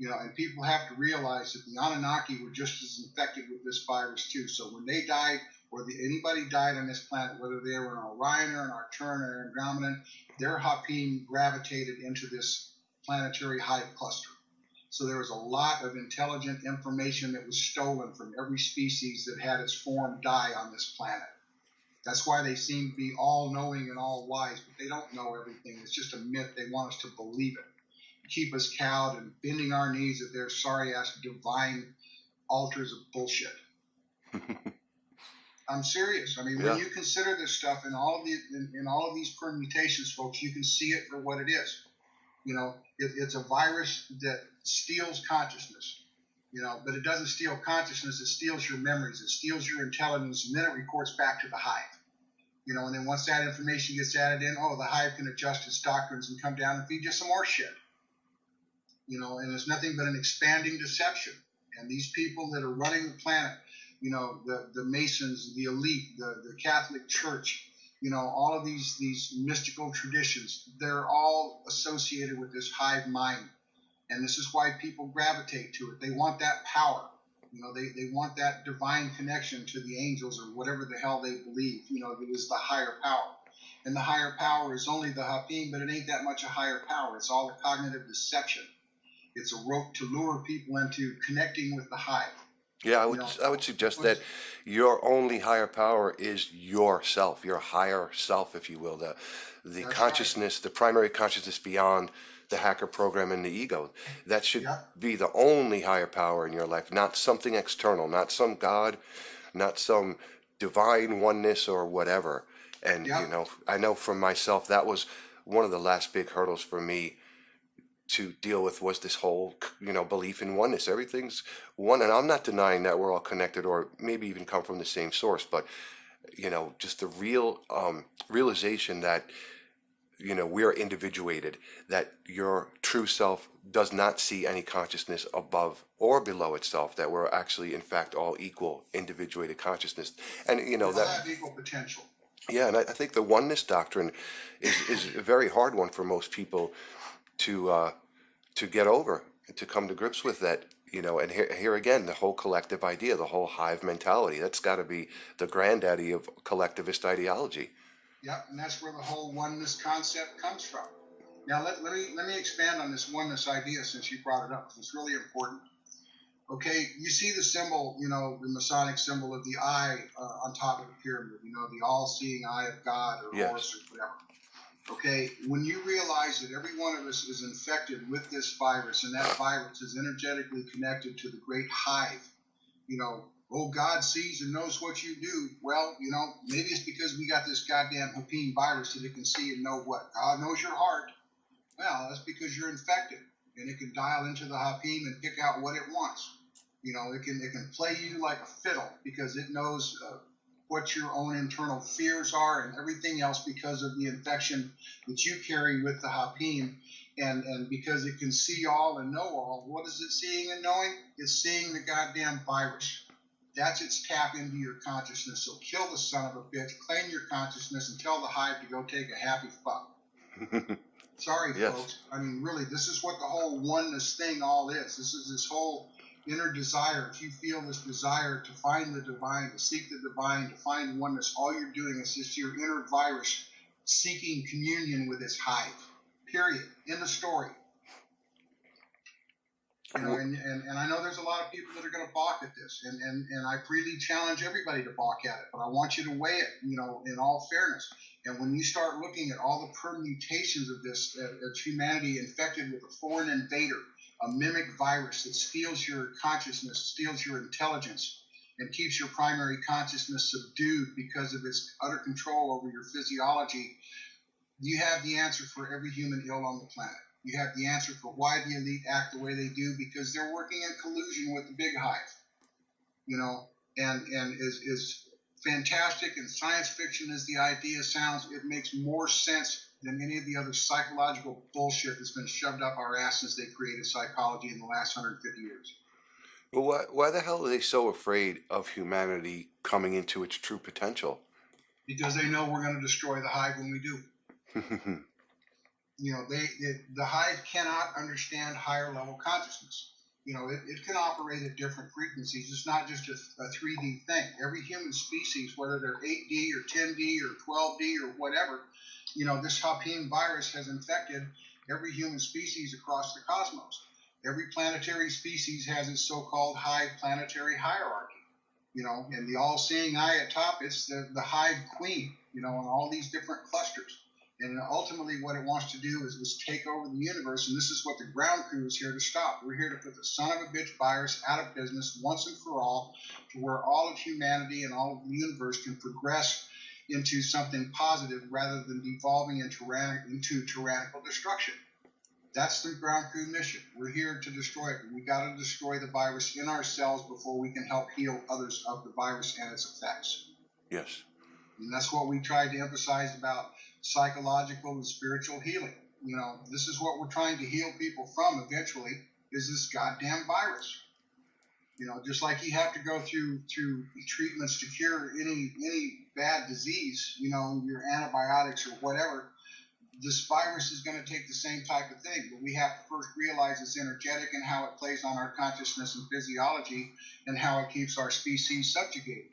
And people have to realize that the Anunnaki were just as infected with this virus too. So when they died, or anybody died on this planet, whether they were an Orioner, an Arcturus, or an Andromedan, their Hapiym gravitated into this planetary hive cluster. So there was a lot of intelligent information that was stolen from every species that had its form die on this planet. That's why they seem to be all-knowing and all-wise, but they don't know everything. It's just a myth. They want us to believe it, keep us cowed and bending our knees at their sorry-ass divine altars of bullshit. I'm serious. I mean, when you consider this stuff in all of these permutations, folks, you can see it for what it is. It's a virus that steals consciousness. But it doesn't steal consciousness. It steals your memories. It steals your intelligence, and then it reports back to the hive. And then once that information gets added in, the hive can adjust its doctrines and come down and feed you some more shit. And it's nothing but an expanding deception. And these people that are running the planet, the Masons, the elite, the Catholic Church, all of these mystical traditions, they're all associated with this hive mind. And this is why people gravitate to it. They want that power. They want that divine connection to the angels or whatever the hell they believe, that is the higher power. And the higher power is only the Hapiym, but it ain't that much a higher power. It's all a cognitive deception. It's a rope to lure people into connecting with the hive. Yeah, I would suggest that your only higher power is yourself, your higher self, if you will, the consciousness, the primary consciousness beyond the hacker program and the ego. That should be the only higher power in your life, not something external, not some God, not some divine oneness or whatever. And I know for myself that was one of the last big hurdles for me to deal with was this whole, belief in oneness. Everything's one, and I'm not denying that we're all connected, or maybe even come from the same source, but just the real realization that we are individuated, that your true self does not see any consciousness above or below itself, that we're actually, in fact, all equal, individuated consciousness. And, We all that, have equal potential. yeah, and I think the oneness doctrine is a very hard one for most people to get over, to come to grips with that. And here again, the whole collective idea, the whole hive mentality, that's got to be the granddaddy of collectivist ideology. Yep, and that's where the whole oneness concept comes from. Now let me expand on this oneness idea since you brought it up, because it's really important. Okay, you see the symbol, the Masonic symbol of the eye on top of the pyramid, the all-seeing eye of God or Yes. Horus or whatever. Okay, when you realize that every one of us is infected with this virus, and that virus is energetically connected to the great hive, oh, God sees and knows what you do. Well, maybe it's because we got this goddamn Hapiym virus that it can see and know what. God knows your heart. Well, that's because you're infected, and it can dial into the Hapiym and pick out what it wants. It can play you like a fiddle because it knows what your own internal fears are and everything else because of the infection that you carry with the Hapiym. And because it can see all and know all, what is it seeing and knowing? It's seeing the goddamn virus. That's its tap into your consciousness. So kill the son of a bitch, claim your consciousness, and tell the hive to go take a happy fuck. Sorry, Yes. folks. I mean, really, this is what the whole oneness thing all is. This is this whole inner desire. If you feel this desire to find the divine, to seek the divine, to find oneness, all you're doing is just your inner virus seeking communion with its hive. Period. End of story. And I know there's a lot of people that are going to balk at this, and I freely challenge everybody to balk at it, but I want you to weigh it, in all fairness. And when you start looking at all the permutations of this, as humanity infected with a foreign invader, a mimic virus that steals your consciousness, steals your intelligence, and keeps your primary consciousness subdued because of its utter control over your physiology, you have the answer for every human ill on the planet. You have the answer for why the elite act the way they do, because they're working in collusion with the big hive, and is fantastic and science fiction as the idea sounds, it makes more sense than any of the other psychological bullshit that's been shoved up our ass since they created psychology in the last 150 years. Well, why the hell are they so afraid of humanity coming into its true potential? Because they know we're going to destroy the hive when we do. The hive cannot understand higher level consciousness. It can operate at different frequencies. It's not just a 3D thing. Every human species, whether they're 8D or 10D or 12D or whatever, this Hapiym virus has infected every human species across the cosmos. Every planetary species has its so-called hive planetary hierarchy. And the all-seeing eye at top, it's the hive queen, and all these different clusters. And ultimately what it wants to do is take over the universe, and this is what the ground crew is here to stop. We're here to put the son of a bitch virus out of business once and for all, to where all of humanity and all of the universe can progress into something positive rather than devolving into tyrannical destruction. That's the ground crew mission. We're here to destroy it. We got to destroy the virus in ourselves before we can help heal others of the virus and its effects. Yes. And that's what we tried to emphasize about psychological and spiritual healing. This is what we're trying to heal people from eventually, is this goddamn virus. Just like you have to go through treatments to cure any bad disease, your antibiotics or whatever, this virus is going to take the same type of thing. But we have to first realize it's energetic and how it plays on our consciousness and physiology and how it keeps our species subjugated.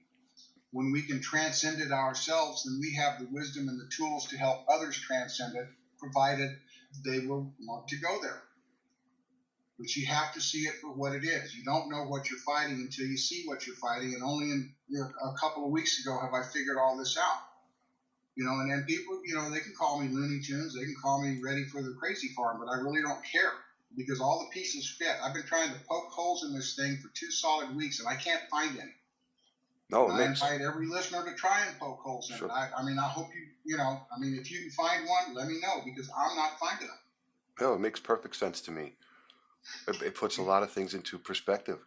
When we can transcend it ourselves, then we have the wisdom and the tools to help others transcend it, provided they will want to go there. But you have to see it for what it is. You don't know what you're fighting until you see what you're fighting, and only a couple of weeks ago have I figured all this out. And then people, they can call me Looney Tunes, they can call me ready for the crazy farm, but I really don't care, because all the pieces fit. I've been trying to poke holes in this thing for 2 solid weeks, and I can't find any. No, I invite every listener to try and poke holes in it. I hope if you can find one, let me know, because I'm not finding them. No, it makes perfect sense to me. It puts a lot of things into perspective.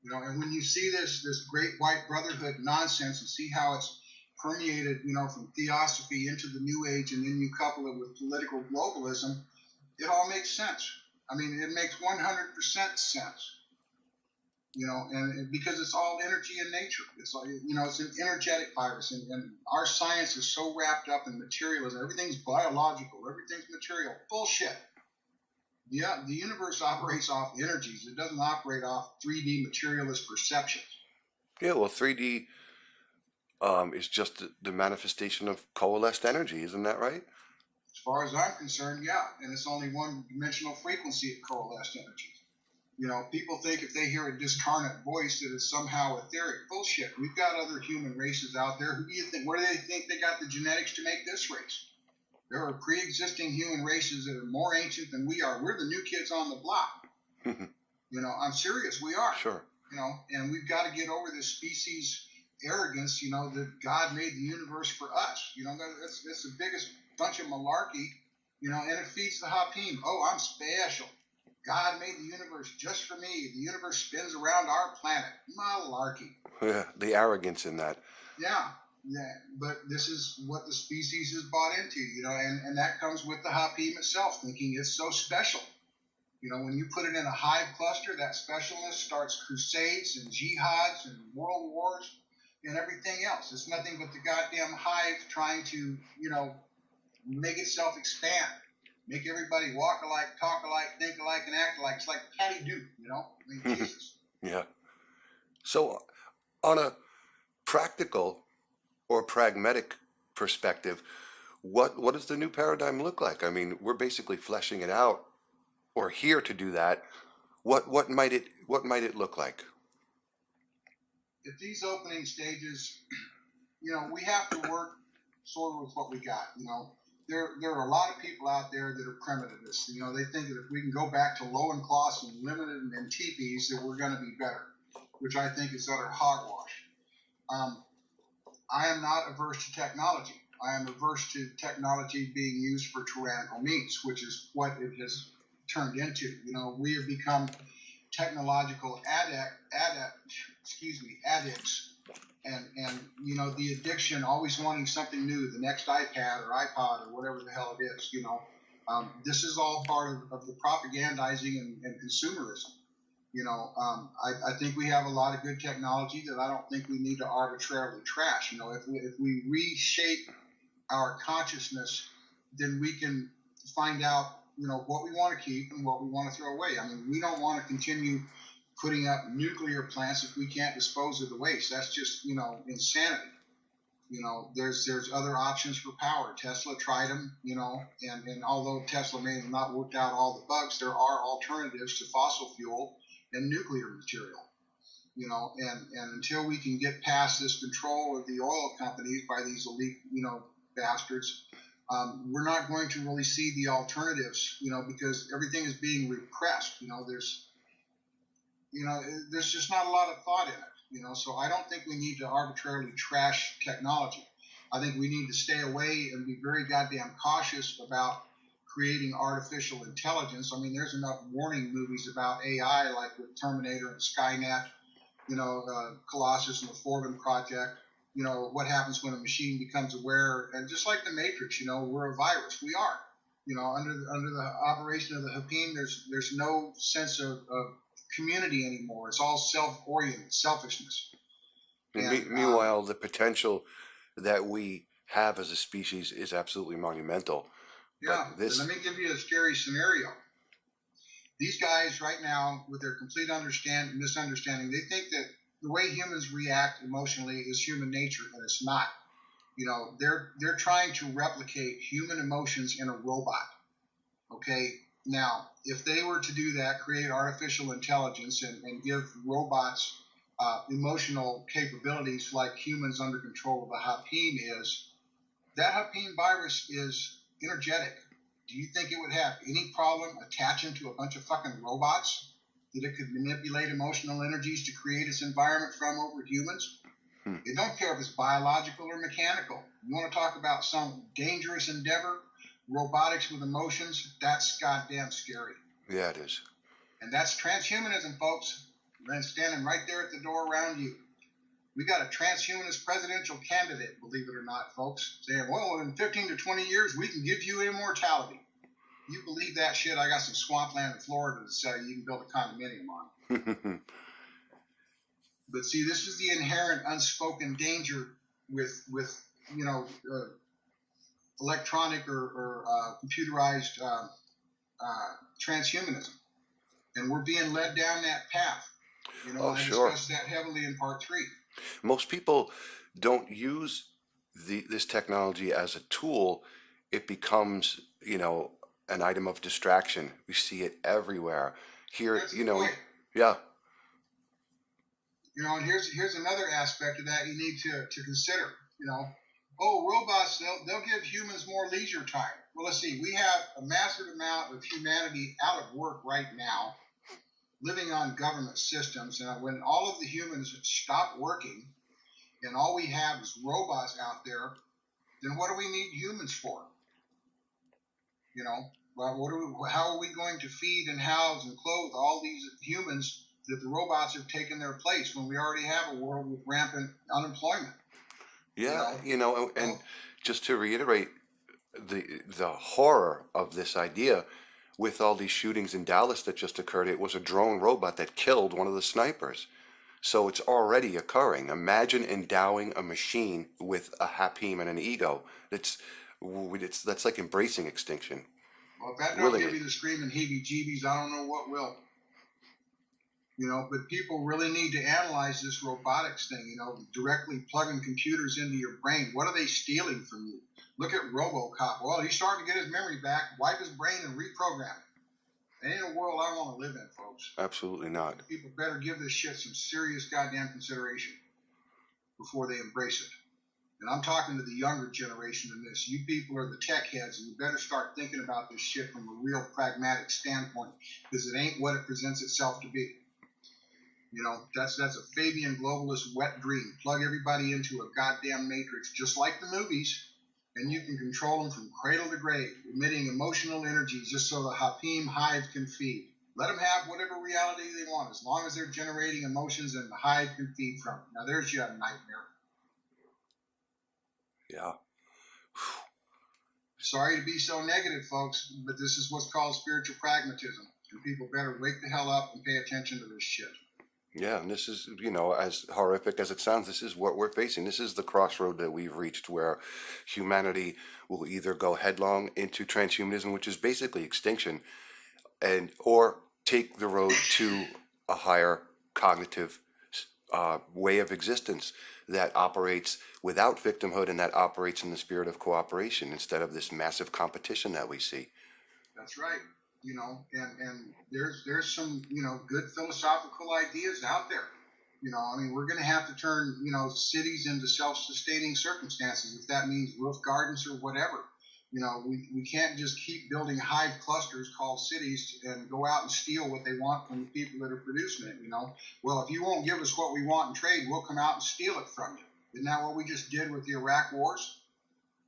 And when you see this great white brotherhood nonsense and see how it's permeated, from theosophy into the new age, and then you couple it with political globalism, it all makes sense. I mean, it makes 100% sense. And because it's all energy in nature. It's like, it's an energetic virus, and our science is so wrapped up in materialism. Everything's biological, everything's material. Bullshit. Yeah, the universe operates off energies. It doesn't operate off 3D materialist perceptions. Yeah, well, 3D is just the manifestation of coalesced energy, isn't that right? As far as I'm concerned, yeah, and it's only one dimensional frequency of coalesced energy. People think if they hear a discarnate voice that it's somehow etheric. Bullshit. We've got other human races out there. Who do you think? Where do they think they got the genetics to make this race? There are pre-existing human races that are more ancient than we are. We're the new kids on the block. I'm serious. We are. Sure. And we've got to get over this species arrogance. That God made the universe for us. That's the biggest bunch of malarkey. And it feeds the Hapiym. Oh, I'm special. God made the universe just for me. The universe spins around our planet. Malarkey. Yeah, the arrogance in that. Yeah. But this is what the species is bought into, and that comes with the Hapiym itself, thinking it's so special. When you put it in a hive cluster, that specialness starts crusades and jihads and world wars and everything else. It's nothing but the goddamn hive trying to, make itself expand. Make everybody walk alike, talk alike, think alike, and act alike. It's like Patty Duke, Jesus. Yeah. So, on a practical or pragmatic perspective, what does the new paradigm look like? I mean, we're basically fleshing it out, or here to do that. What might it look like? At these opening stages, we have to work sort of with what we got. There are a lot of people out there that are primitivists. They think that if we can go back to loincloths and limited and teepees, that we're going to be better, which I think is utter hogwash. I am not averse to technology. I am averse to technology being used for tyrannical means, which is what it has turned into. We have become technological addicts. And the addiction, always wanting something new, the next iPad or iPod or whatever the hell it is. This is all part of the propagandizing and consumerism. I think we have a lot of good technology that I don't think we need to arbitrarily trash. If we reshape our consciousness, then we can find out, what we want to keep and what we want to throw away. I mean, we don't want to continue putting up nuclear plants if we can't dispose of the waste. That's just, insanity. There's other options for power. Tesla tried them, and although Tesla may have not worked out all the bugs, there are alternatives to fossil fuel and nuclear material. And until we can get past this control of the oil companies by these elite, bastards, we're not going to really see the alternatives, because everything is being repressed. There's just not a lot of thought in it, so I don't think we need to arbitrarily trash technology. I think we need to stay away and be very goddamn cautious about creating artificial intelligence. I mean, there's enough warning movies about AI, like with Terminator and Skynet, Colossus and the Foreman Project. What happens when a machine becomes aware, and just like the Matrix, we're a virus. We are. Under the operation of the Hapiym, there's no sense of community anymore. It's all self-oriented, selfishness. Meanwhile, the potential that we have as a species is absolutely monumental. Yeah, let me give you a scary scenario. These guys right now, with their complete misunderstanding, they think that the way humans react emotionally is human nature, and it's not. They're trying to replicate human emotions in a robot. Okay? Now, if they were to do that, create artificial intelligence and give robots emotional capabilities like humans under control of the Hapiym is, that Hapiym virus is energetic. Do you think it would have any problem attaching to a bunch of fucking robots that it could manipulate emotional energies to create its environment from over humans? It don't care if it's biological or mechanical. You want to talk about some dangerous endeavor? robotics with emotions, that's goddamn scary. Yeah, it is. And that's transhumanism, folks. And standing right there at the door around you. We got a transhumanist presidential candidate, believe it or not, folks, saying, well, in 15 to 20 years, we can give you immortality. You believe that shit? I got some swampland in Florida to say you can build a condominium on. But see, this is the inherent unspoken danger with electronic or computerized transhumanism, and we're being led down that path. Oh, I sure. discussed that heavily in part 3. Most people don't use this technology as a tool. It becomes, an item of distraction. We see it everywhere. Here, That's the point. yeah. And here's another aspect of that you need to consider. Robots, they'll give humans more leisure time. Well, let's see. We have a massive amount of humanity out of work right now, living on government systems. And when all of the humans stop working and all we have is robots out there, then what do we need humans for? Well, how are we going to feed and house and clothe all these humans that the robots have taken their place when we already have a world with rampant unemployment? Yeah, and just to reiterate the horror of this idea, with all these shootings in Dallas that just occurred, it was a drone robot that killed one of the snipers. So it's already occurring. Imagine endowing a machine with a Hapiym and an ego. That's like embracing extinction. Well, if that don't give you the screaming heebie-jeebies, I don't know what will. But people really need to analyze this robotics thing, directly plugging computers into your brain. What are they stealing from you? Look at RoboCop. Well, he's starting to get his memory back. Wipe his brain and reprogram it. It ain't a world I want to live in, folks. Absolutely not. People better give this shit some serious goddamn consideration before they embrace it. And I'm talking to the younger generation in this. You people are the tech heads, and you better start thinking about this shit from a real pragmatic standpoint, because it ain't what it presents itself to be. That's a Fabian globalist wet dream. Plug everybody into a goddamn matrix, just like the movies, and you can control them from cradle to grave, emitting emotional energy just so the Hapiym hive can feed. Let them have whatever reality they want, as long as they're generating emotions and the hive can feed from it. Now, there's your nightmare. Yeah. Sorry to be so negative, folks, but this is what's called spiritual pragmatism, and people better wake the hell up and pay attention to this shit. Yeah, and this is, as horrific as it sounds, this is what we're facing. This is the crossroad that we've reached, where humanity will either go headlong into transhumanism, which is basically extinction, or take the road to a higher cognitive way of existence that operates without victimhood and that operates in the spirit of cooperation instead of this massive competition that we see. That's right. And there's some, good philosophical ideas out there. We're going to have to turn, cities into self-sustaining circumstances, if that means roof gardens or whatever. We can't just keep building hive clusters called cities and go out and steal what they want from the people that are producing it. Well, if you won't give us what we want in trade, we'll come out and steal it from you. Isn't that what we just did with the Iraq wars?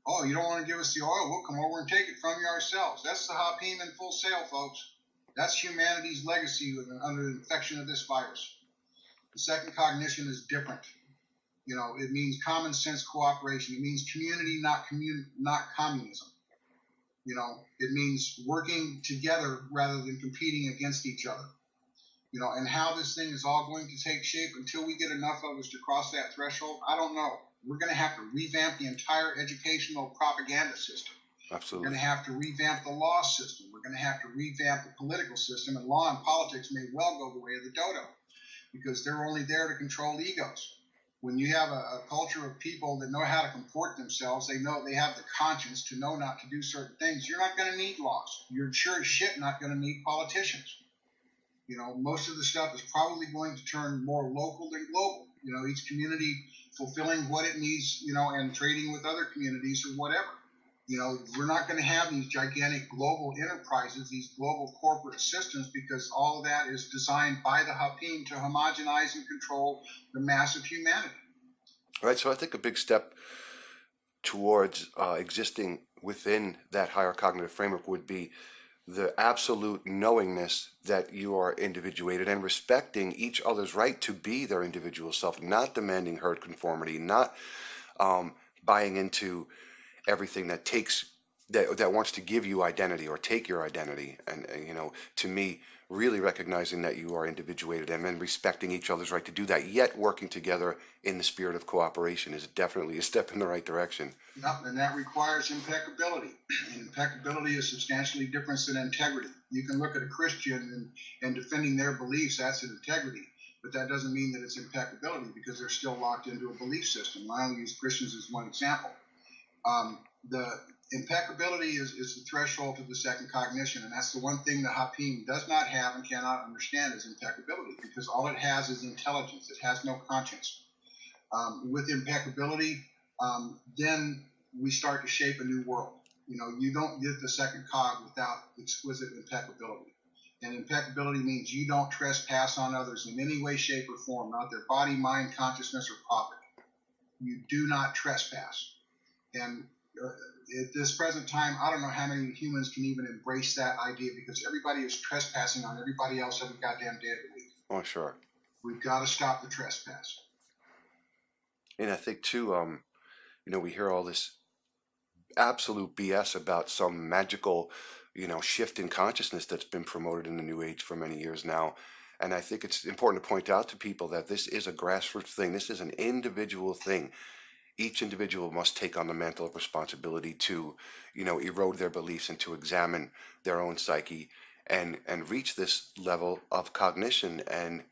Oh, you don't want to give us the oil? We'll come over and take it from you ourselves. That's the Hapiym in full sail, folks. That's humanity's legacy under the infection of this virus. The second cognition is different. It means common sense cooperation. It means community, not communism. It means working together rather than competing against each other. And how this thing is all going to take shape until we get enough of us to cross that threshold, I don't know. We're going to have to revamp the entire educational propaganda system. Absolutely. We're going to have to revamp the law system. We're going to have to revamp the political system, and law and politics may well go the way of the dodo, because they're only there to control egos. When you have a culture of people that know how to comport themselves, they know they have the conscience to know not to do certain things, you're not going to need laws. You're sure as shit not going to need politicians. Most of the stuff is probably going to turn more local than global. Each community fulfilling what it needs, and trading with other communities or whatever. We're not going to have these gigantic global enterprises, these global corporate systems, because all of that is designed by the Hapiym to homogenize and control the mass of humanity. Right. So I think a big step towards existing within that higher cognitive framework would be the absolute knowingness that you are individuated and respecting each other's right to be their individual self, not demanding herd conformity, not buying into everything that takes that wants to give you identity or take your identity. And you know, to me, really recognizing that you are individuated and then respecting each other's right to do that, yet working together in the spirit of cooperation is definitely a step in the right direction. Yep, and that requires impeccability. And impeccability is substantially different than integrity. You can look at a Christian and defending their beliefs, that's an integrity. But that doesn't mean that it's impeccability because they're still locked into a belief system. I only use Christians as one example. The impeccability is the threshold to the second cognition, and that's the one thing the Hapiym does not have and cannot understand is impeccability, because all it has is intelligence. It has no conscience. With impeccability, then we start to shape a new world. You know, you don't get the second cog without exquisite impeccability. And impeccability means you don't trespass on others in any way, shape, or form, not their body, mind, consciousness, or property. You do not trespass. And at this present time, I don't know how many humans can even embrace that idea, because everybody is trespassing on everybody else every goddamn day of the week. Oh, sure. We've got to stop the trespass. And I think too, you know, we hear all this absolute BS about some magical, you know, shift in consciousness that's been promoted in the New Age for many years now. And I think it's important to point out to people that this is a grassroots thing. This is an individual thing. Each individual must take on the mantle of responsibility to, you know, erode their beliefs and to examine their own psyche and reach this level of cognition. And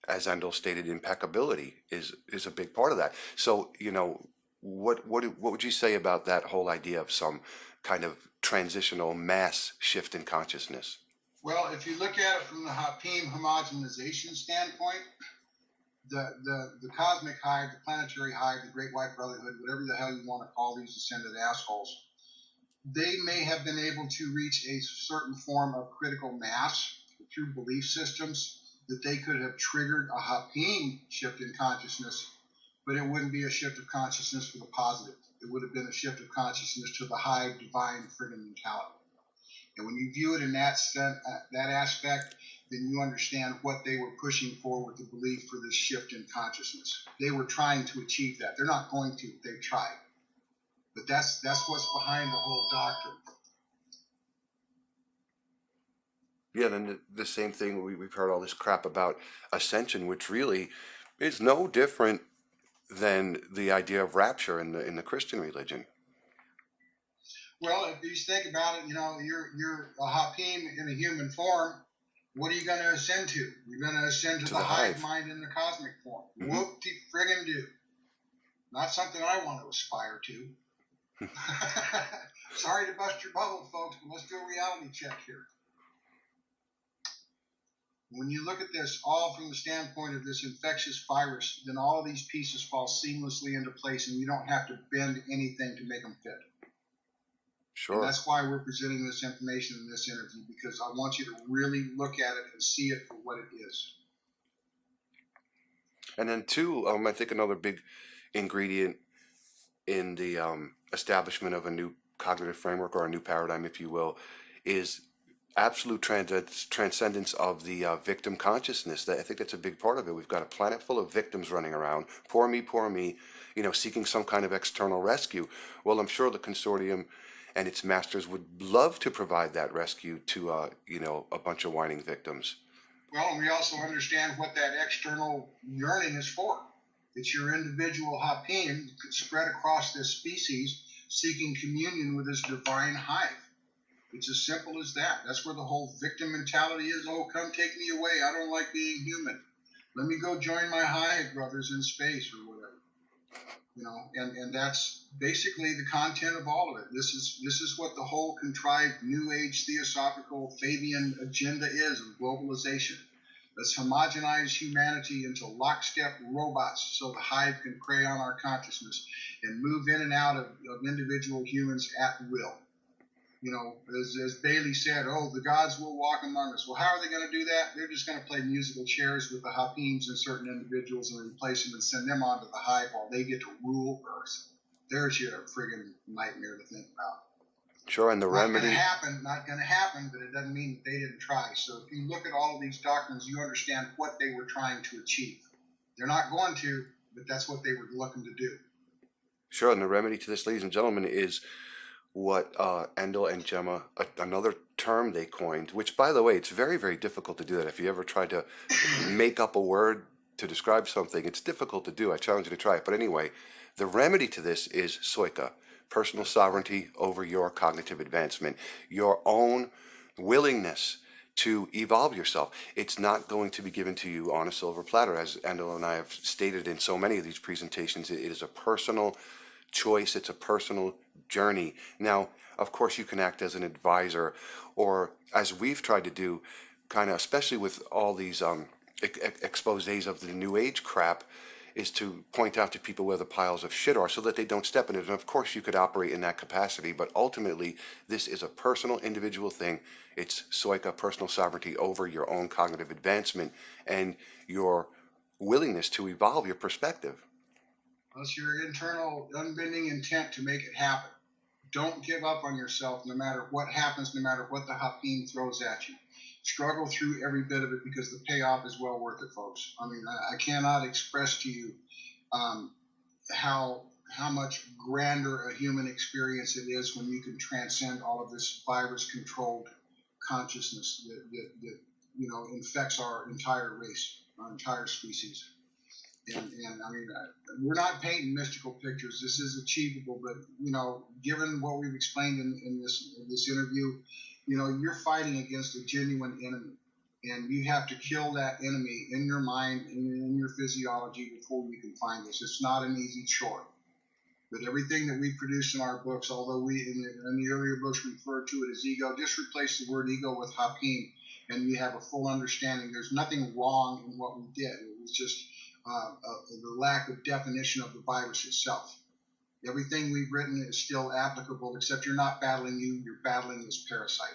as Endall stated, impeccability is a big part of that. So, you know, what would you say about that whole idea of some kind of transitional mass shift in consciousness? Well, if you look at it from the Hapiym homogenization standpoint, the cosmic hive, the planetary hive, the Great White Brotherhood, whatever the hell you want to call these ascended assholes, they may have been able to reach a certain form of critical mass through belief systems that they could have triggered a Hapiym shift in consciousness, but it wouldn't be a shift of consciousness for the positive. It would have been a shift of consciousness to the hive divine friggin' mentality. And when you view it in that aspect, then you understand what they were pushing for with the belief for this shift in consciousness. They were trying to achieve that. They're not going to. They've tried. But that's what's behind the whole doctrine. Yeah, then the same thing, we've heard all this crap about ascension, which really is no different than the idea of rapture in the Christian religion. Well, if you think about it, you know, you're a Hapiym in a human form. What are you going to ascend to? You're going to ascend to the hive mind in the cosmic form. Mm-hmm. Whoop-de-friggin' do. Not something I want to aspire to. Sorry to bust your bubble, folks, but let's do a reality check here. When you look at this all from the standpoint of this infectious virus, then all of these pieces fall seamlessly into place, and you don't have to bend anything to make them fit. Sure. And that's why we're presenting this information in this interview, because I want you to really look at it and see it for what it is. And then two, I think another big ingredient in the establishment of a new cognitive framework, or a new paradigm, if you will, is absolute transcendence of the victim consciousness. I think that's a big part of it. We've got a planet full of victims running around, poor me, you know, seeking some kind of external rescue. Well, I'm sure the consortium and its masters would love to provide that rescue to, you know, a bunch of whining victims. Well, and we also understand what that external yearning is for. It's your individual Hapiym spread across this species, seeking communion with this divine hive. It's as simple as that. That's where the whole victim mentality is. Oh, come take me away. I don't like being human. Let me go join my hive brothers in space or whatever. You know, and that's basically the content of all of it. This is what the whole contrived New Age theosophical Fabian agenda is of globalization. Let's homogenize humanity into lockstep robots so the hive can prey on our consciousness and move in and out of individual humans at will. You know, as Bailey said, oh, the gods will walk among us. Well, how are they going to do that? They're just going to play musical chairs with the Hapiyms and certain individuals and replace them and send them onto the hive while they get to rule Earth. There's your friggin' nightmare to think about. Sure, and the Not going to remedy. happen, not going to happen, but it doesn't mean that they didn't try. So if you look at all of these doctrines, you understand what they were trying to achieve. They're not going to, but that's what they were looking to do. Sure, and the remedy to this, ladies and gentlemen, is what Endall and Gemma, another term they coined, which, by the way, it's very, very difficult to do that. If you ever try to make up a word to describe something, it's difficult to do. I challenge you to try it. But anyway, the remedy to this is soika, personal sovereignty over your cognitive advancement, your own willingness to evolve yourself. It's not going to be given to you on a silver platter, as Endall and I have stated in so many of these presentations. It is a personal choice. It's a personal journey. Now, of course, you can act as an advisor, or as we've tried to do, kind of, especially with all these exposés of the New Age crap, is to point out to people where the piles of shit are so that they don't step in it. And of course, you could operate in that capacity, but ultimately, this is a personal, individual thing. It's soika, personal sovereignty over your own cognitive advancement and your willingness to evolve your perspective. That's your internal, unbending intent to make it happen. Don't give up on yourself no matter what happens, no matter what the Hapiym throws at you. Struggle through every bit of it because the payoff is well worth it, folks. I mean, I cannot express to you how much grander a human experience it is when you can transcend all of this virus-controlled consciousness that infects our entire race, our entire species. And I mean, we're not painting mystical pictures. This is achievable, but given what we've explained in this interview, you're fighting against a genuine enemy, and you have to kill that enemy in your mind and in your physiology before you can find this. It's not an easy chore. But everything that we produce in our books, although we in the earlier books referred to it as ego, just replace the word ego with Hapiym, and we have a full understanding. There's nothing wrong in what we did. It was just the lack of definition of the virus itself. Everything we've written is still applicable, except you're not battling you, you're battling this parasite.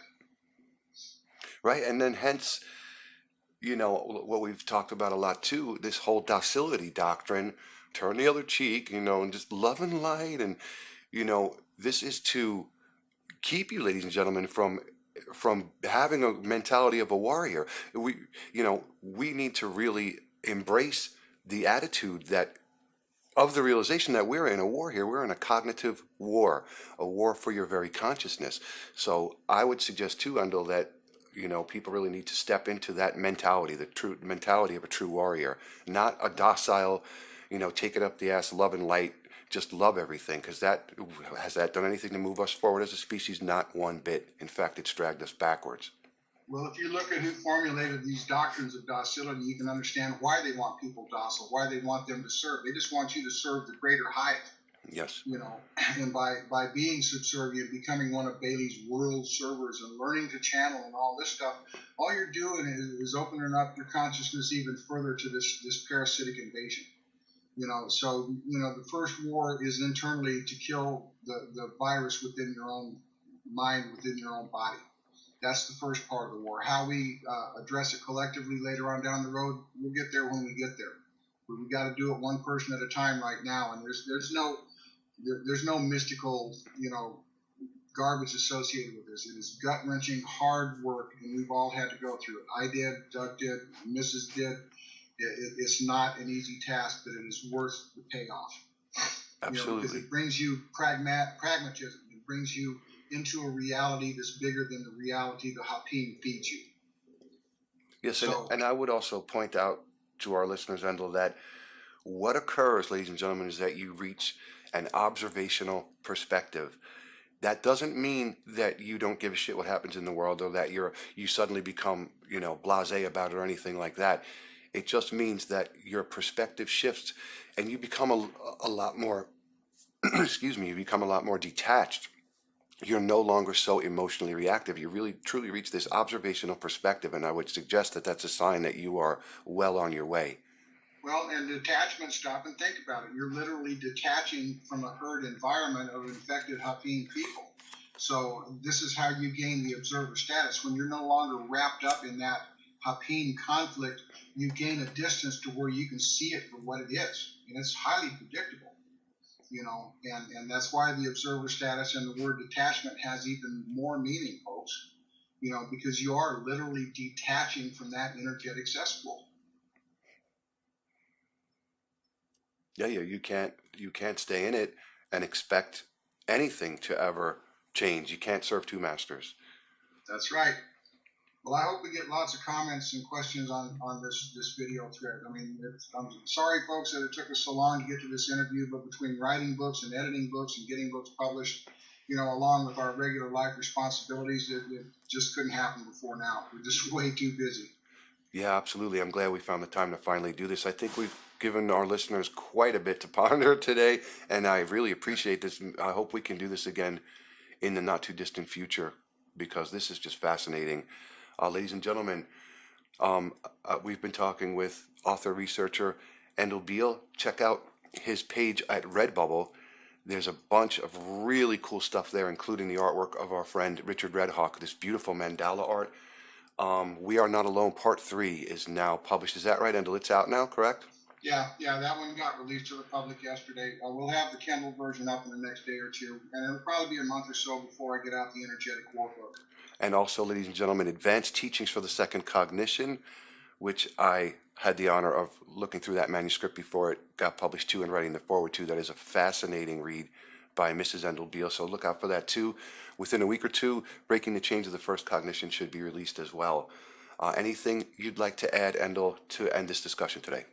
Right, and then hence, what we've talked about a lot too, this whole docility doctrine, turn the other cheek, and just love and light. And, this is to keep you, ladies and gentlemen, from having a mentality of a warrior. We need to really embrace the attitude of the realization that we're in a war here. We're in a cognitive war, a war for your very consciousness. So I would suggest too, Endall, that people really need to step into that mentality, the true mentality of a true warrior, not a docile, take it up the ass, love and light, just love everything. Because has that done anything to move us forward as a species? Not one bit. In fact, it's dragged us backwards. Well, if you look at who formulated these doctrines of docility, you can understand why they want people docile, why they want them to serve. They just want you to serve the greater hive. Yes. And by being subservient, becoming one of Bailey's world servers and learning to channel and all this stuff, all you're doing is opening up your consciousness even further to this parasitic invasion. So the first war is internally to kill the virus within your own mind, within your own body. That's the first part of the war. How we address it collectively later on down the road, we'll get there when we get there. But we got to do it one person at a time right now. And there's no mystical garbage associated with this. It is gut-wrenching, hard work, and we've all had to go through it. I did, Doug did, Mrs. did. It's not an easy task, but it is worth the payoff. Absolutely. Because it brings you pragmatism. It brings you into a reality that's bigger than the reality the Hapiym feeds you. Yes, and I would also point out to our listeners, Endall, that what occurs, ladies and gentlemen, is that you reach an observational perspective. That doesn't mean that you don't give a shit what happens in the world, or that you suddenly become blasé about it or anything like that. It just means that your perspective shifts, and you become a lot more excuse me, you become a lot more detached. You're no longer so emotionally reactive. You really truly reach this observational perspective, and I would suggest that that's a sign that you are well on your way. Well, and detachment, stop and think about it. You're literally detaching from a herd environment of infected Hapiym people. So this is how you gain the observer status. When you're no longer wrapped up in that Hapiym conflict, you gain a distance to where you can see it for what it is. And it's highly predictable. and that's why the observer status and the word detachment has even more meaning, folks, because you are literally detaching from that energetic cesspool. Yeah, you can't stay in it and expect anything to ever change. You can't serve two masters. That's right. Well, I hope we get lots of comments and questions on this video thread. I mean, I'm sorry, folks, that it took us so long to get to this interview, but between writing books and editing books and getting books published, along with our regular life responsibilities, it just couldn't happen before now. We're just way too busy. Yeah, absolutely. I'm glad we found the time to finally do this. I think we've given our listeners quite a bit to ponder today, and I really appreciate this. I hope we can do this again in the not too distant future because this is just fascinating. Ladies and gentlemen, we've been talking with author researcher Endall Beall. Check out his page at Redbubble. There's a bunch of really cool stuff there, including the artwork of our friend Richard Redhawk, this beautiful mandala art. We Are Not Alone Part 3 is now published. Is that right, Endall? It's out now, correct? Yeah, that one got released to the public yesterday. We'll have the Kindle version up in the next day or two, and it'll probably be a month or so before I get out the Energetic War book. And also, ladies and gentlemen, Advanced Teachings for the Second Cognition, which I had the honor of looking through that manuscript before it got published too and writing the foreword to. That is a fascinating read by Mrs. Endall Beall, so look out for that too. Within a week or two, Breaking the Chains of the First Cognition should be released as well. Anything you'd like to add, Endall, to end this discussion today?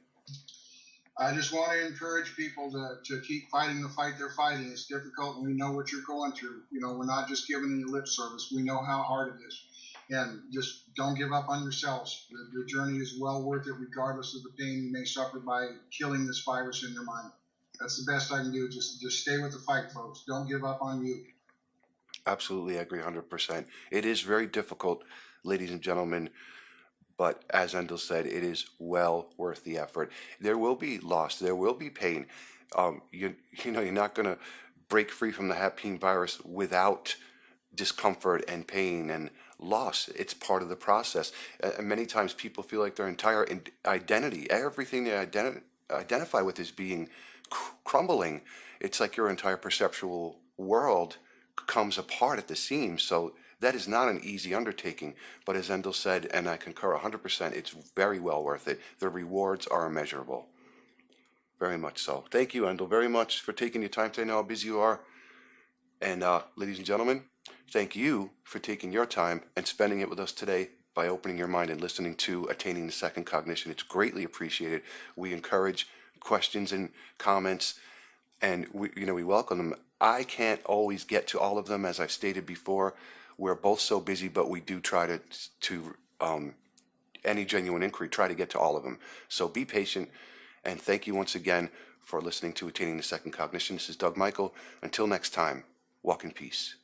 I just want to encourage people to keep fighting the fight they're fighting. It's difficult, and we know what you're going through. We're not just giving you lip service. We know how hard it is. And just don't give up on yourselves. The journey is well worth it, regardless of the pain you may suffer by killing this virus in your mind. That's the best I can do. Just stay with the fight, folks. Don't give up on you. Absolutely, I agree 100%. It is very difficult, ladies and gentlemen, but as Endall said, it is well worth the effort. There will be loss, there will be pain. You're not going to break free from the Hapiym virus without discomfort and pain and loss. It's part of the process. Many times people feel like their entire identity, everything they identify with, is being crumbling. It's like your entire perceptual world comes apart at the seams. So that is not an easy undertaking, but as Endall said, and I concur 100%, it's very well worth it. The rewards are immeasurable. Very much so. Thank you, Endall, very much for taking your time today. I know how busy you are. And ladies and gentlemen, thank you for taking your time and spending it with us today by opening your mind and listening to Attaining the Second Cognition. It's greatly appreciated. We encourage questions and comments, and we welcome them. I can't always get to all of them, as I've stated before. We're both so busy, but we do try to any genuine inquiry, try to get to all of them. So be patient, and thank you once again for listening to Attaining the Second Cognition. This is Doug Michael. Until next time, walk in peace.